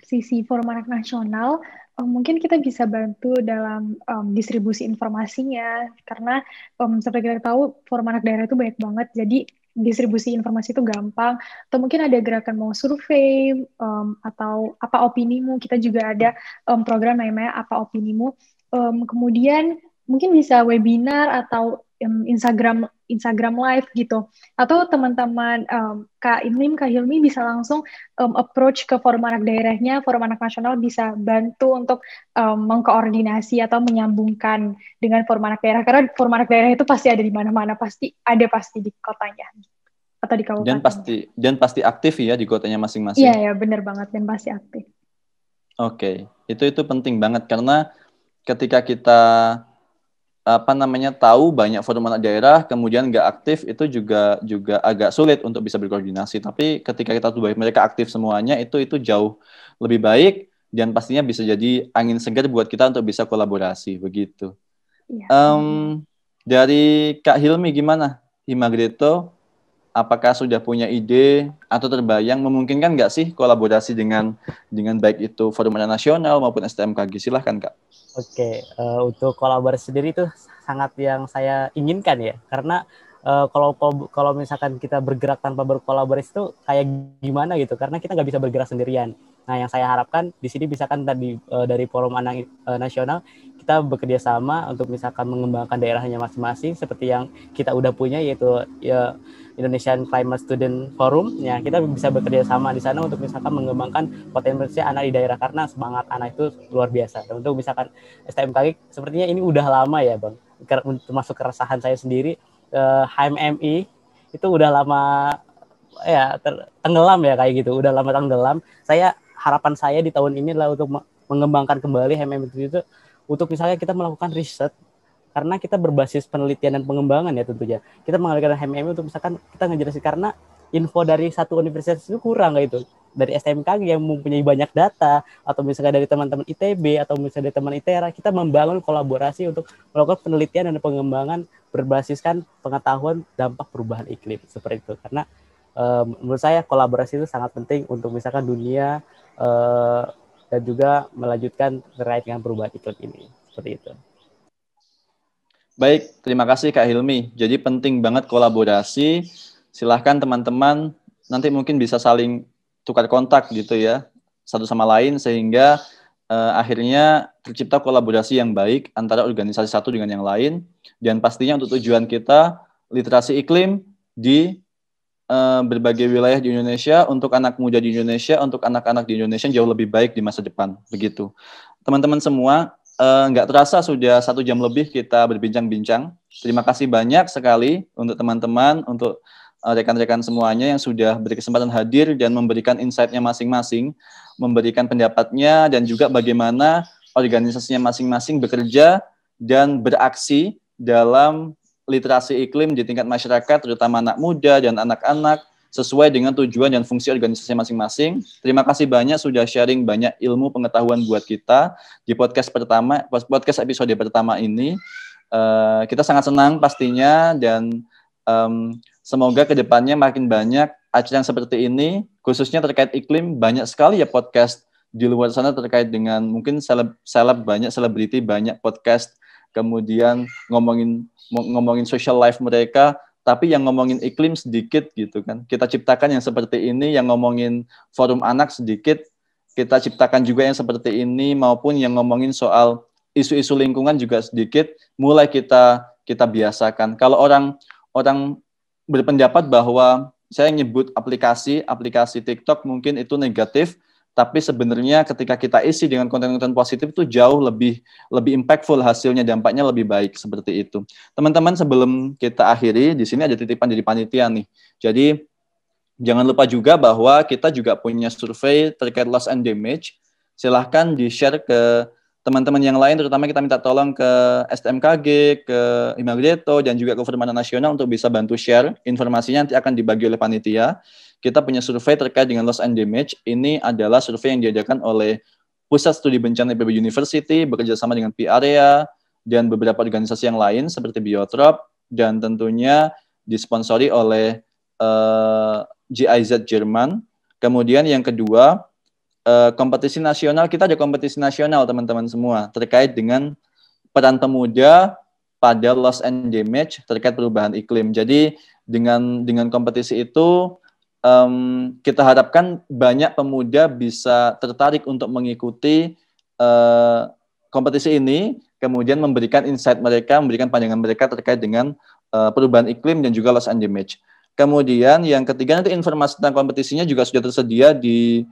sisi Forum Anak Nasional, mungkin kita bisa bantu dalam distribusi informasinya, karena seperti kita tahu Forum Anak Daerah itu banyak banget, jadi distribusi informasi itu gampang. Atau mungkin ada gerakan mau survei, atau apa opinimu, kita juga ada program namanya apa opinimu. Kemudian mungkin bisa webinar atau Instagram live gitu. Atau teman-teman Kak Inlim, Kak Hilmi bisa langsung approach ke forum anak daerahnya, forum anak nasional bisa bantu untuk mengkoordinasi atau menyambungkan dengan forum anak daerah, karena forum anak daerah itu pasti ada di mana-mana, pasti di kotanya atau di kabupaten. Dan pasti aktif ya di kotanya masing-masing. Iya ya, benar banget, dan pasti aktif. Oke, itu penting banget, karena ketika kita tahu banyak forum anak daerah, kemudian nggak aktif, itu juga agak sulit untuk bisa berkoordinasi. Tapi ketika kita tuh baik mereka aktif semuanya, itu jauh lebih baik dan pastinya bisa jadi angin segar buat kita untuk bisa kolaborasi begitu. Iya. Dari Kak Hilmi gimana? Imagreto, apakah sudah punya ide atau terbayang memungkinkan nggak sih kolaborasi dengan baik itu Forum Anak Nasional maupun STMKG? Silahkan Kak. Oke, untuk kolaborasi sendiri itu sangat yang saya inginkan ya, karena kalau misalkan kita bergerak tanpa berkolaborasi itu kayak gimana gitu, karena kita nggak bisa bergerak sendirian. Nah, yang saya harapkan di sini misalkan tadi dari Forum Anak Nasional kita bekerja sama untuk misalkan mengembangkan daerahnya masing-masing seperti yang kita udah punya, yaitu ya Indonesian Climate Student Forum. Ya, kita bisa bekerja sama di sana untuk misalkan mengembangkan potensi anak di daerah, karena semangat anak itu luar biasa. Dan untuk misalkan STMKG sepertinya ini udah lama ya Bang, termasuk keresahan saya sendiri, HMMI itu udah lama ya tenggelam ya kayak gitu, udah lama tenggelam. Harapan saya di tahun ini adalah untuk mengembangkan kembali HMMI itu untuk misalnya kita melakukan riset, karena kita berbasis penelitian dan pengembangan ya tentunya. Kita mengalihkan HMMI untuk misalkan kita ngejelasin, karena info dari satu universitas itu kurang gitu. Dari STMKG yang mempunyai banyak data, atau misalnya dari teman-teman ITB, atau misalnya dari teman ITERA, kita membangun kolaborasi untuk melakukan penelitian dan pengembangan berbasiskan pengetahuan dampak perubahan iklim seperti itu. Karena menurut saya kolaborasi itu sangat penting untuk misalkan dunia dan juga melanjutkan terkait dengan perubahan iklim ini. Seperti itu. Baik, terima kasih Kak Hilmi. Jadi penting banget kolaborasi. Silahkan teman-teman nanti mungkin bisa saling tukar kontak gitu ya, satu sama lain, sehingga akhirnya tercipta kolaborasi yang baik antara organisasi satu dengan yang lain. Dan pastinya untuk tujuan kita, literasi iklim di berbagai wilayah di Indonesia, untuk anak muda di Indonesia, untuk anak-anak di Indonesia jauh lebih baik di masa depan. Begitu. Teman-teman semua, nggak terasa sudah 1 jam lebih kita berbincang-bincang. Terima kasih banyak sekali untuk teman-teman, untuk rekan-rekan semuanya yang sudah berkesempatan hadir dan memberikan insight-nya masing-masing, memberikan pendapatnya, dan juga bagaimana organisasinya masing-masing bekerja dan beraksi dalam literasi iklim di tingkat masyarakat, terutama anak muda dan anak-anak, sesuai dengan tujuan dan fungsi organisasi masing-masing. Terima kasih banyak sudah sharing banyak ilmu pengetahuan buat kita di podcast episode pertama ini. Kita sangat senang pastinya, dan semoga kedepannya makin banyak acara yang seperti ini, khususnya terkait iklim. Banyak sekali ya podcast di luar sana terkait dengan mungkin banyak selebriti, banyak podcast, kemudian ngomongin social life mereka, tapi yang ngomongin iklim sedikit gitu kan. Kita ciptakan yang seperti ini, yang ngomongin forum anak sedikit, kita ciptakan juga yang seperti ini, maupun yang ngomongin soal isu-isu lingkungan juga sedikit, mulai kita biasakan. Kalau orang berpendapat bahwa saya nyebut aplikasi TikTok mungkin itu negatif, tapi sebenarnya ketika kita isi dengan konten-konten positif itu jauh lebih impactful hasilnya, dampaknya lebih baik seperti itu. Teman-teman, sebelum kita akhiri, di sini ada titipan dari panitia nih. Jadi jangan lupa juga bahwa kita juga punya survei terkait loss and damage. Silahkan di-share ke teman-teman yang lain, terutama kita minta tolong ke STMKG, ke Imagreto, dan juga ke Forum Anak Nasional untuk bisa bantu share informasinya, nanti akan dibagi oleh panitia. Kita punya survei terkait dengan loss and damage. Ini adalah survei yang diadakan oleh Pusat Studi Bencana IPB University, bekerja sama dengan P-Area, dan beberapa organisasi yang lain seperti Biotrop, dan tentunya disponsori oleh GIZ Jerman. Kemudian yang kedua, kompetisi nasional. Kita ada kompetisi nasional teman-teman semua terkait dengan peran pemuda pada loss and damage terkait perubahan iklim. Jadi dengan kompetisi itu kita harapkan banyak pemuda bisa tertarik untuk mengikuti kompetisi ini, kemudian memberikan insight mereka, memberikan pandangan mereka terkait dengan perubahan iklim dan juga loss and damage. Kemudian yang ketiga, nanti informasi tentang kompetisinya juga sudah tersedia di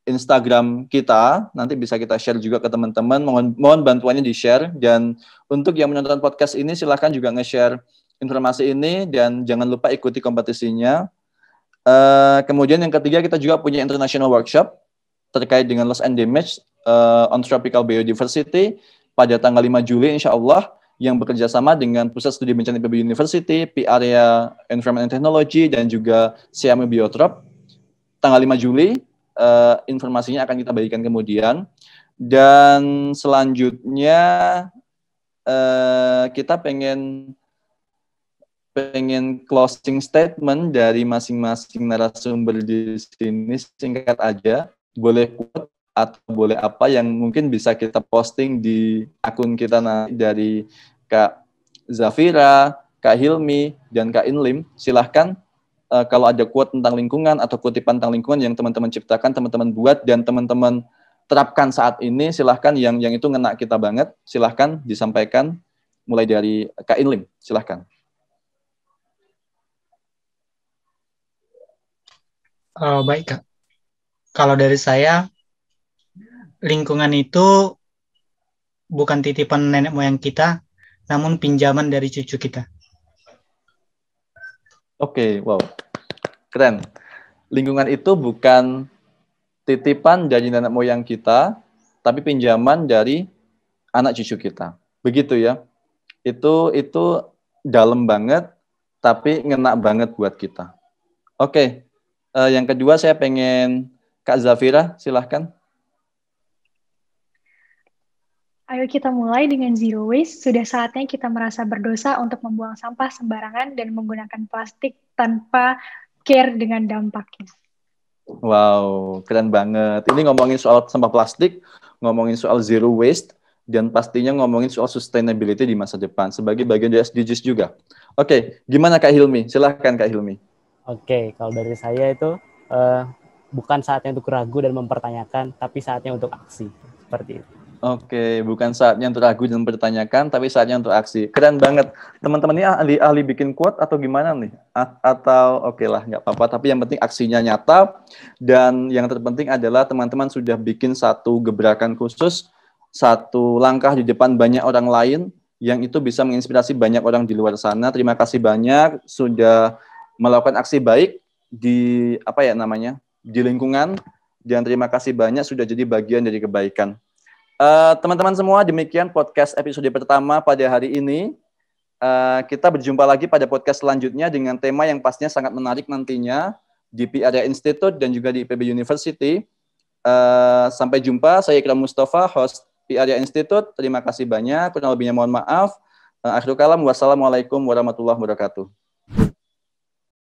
Instagram kita. Nanti bisa kita share juga ke teman-teman. Mohon bantuannya di-share. Dan untuk yang menonton podcast ini, silahkan juga nge-share informasi ini, dan jangan lupa ikuti kompetisinya. Kemudian yang ketiga, kita juga punya international workshop terkait dengan loss and damage on tropical biodiversity. pada tanggal 5 Juli insya Allah yang bekerja sama dengan Pusat Studi Bencana IPB University, P-Area Environment and Technology, dan juga Siame Biotrop. Tanggal 5 Juli, informasinya akan kita bagikan kemudian. Dan selanjutnya kita pengen closing statement dari masing-masing narasumber di sini, singkat aja. Boleh quote atau boleh apa yang mungkin bisa kita posting di akun kita nanti dari Kak Zafira, Kak Hilmi, dan Kak Inlim. Silahkan kalau ada quote tentang lingkungan atau kutipan tentang lingkungan yang teman-teman ciptakan, teman-teman buat, dan teman-teman terapkan saat ini, silahkan yang itu ngena kita banget, silahkan disampaikan mulai dari Kak Inlim, silahkan. Baik, Kak. Kalau dari saya, lingkungan itu bukan titipan nenek moyang kita, namun pinjaman dari cucu kita. Oke, wow. Keren. Lingkungan itu bukan titipan dari nenek moyang kita, tapi pinjaman dari anak cucu kita. Begitu ya. Itu dalam banget, tapi ngena banget buat kita. Oke. Yang kedua saya pengen Kak Zafira, silahkan. Ayo kita mulai dengan zero waste. Sudah saatnya kita merasa berdosa untuk membuang sampah sembarangan dan menggunakan plastik tanpa care dengan dampaknya. Wow, keren banget. Ini ngomongin soal sampah plastik, ngomongin soal zero waste, dan pastinya ngomongin soal sustainability di masa depan sebagai bagian dari SDGs juga. Oke, gimana Kak Hilmi? Silahkan Kak Hilmi. Oke, kalau dari saya itu bukan saatnya untuk ragu dan mempertanyakan, tapi saatnya untuk aksi. Seperti itu. Oke, bukan saatnya untuk ragu dan mempertanyakan, tapi saatnya untuk aksi. Keren banget. Teman-teman ini ahli bikin quote atau gimana nih? Atau oke lah, nggak apa-apa. Tapi yang penting aksinya nyata. Dan yang terpenting adalah teman-teman sudah bikin satu gebrakan khusus, satu langkah di depan banyak orang lain, yang itu bisa menginspirasi banyak orang di luar sana. Terima kasih banyak sudah melakukan aksi baik di di lingkungan, dan terima kasih banyak sudah jadi bagian dari kebaikan. Teman-teman semua, demikian podcast episode pertama pada hari ini. Kita berjumpa lagi pada podcast selanjutnya dengan tema yang pastinya sangat menarik nantinya di P-Area Institute dan juga di IPB University. Sampai jumpa, saya Ikram Mustafa, host P-Area Institute. Terima kasih banyak, kurang lebihnya mohon maaf. Akhirul kalam, wassalamualaikum warahmatullahi wabarakatuh.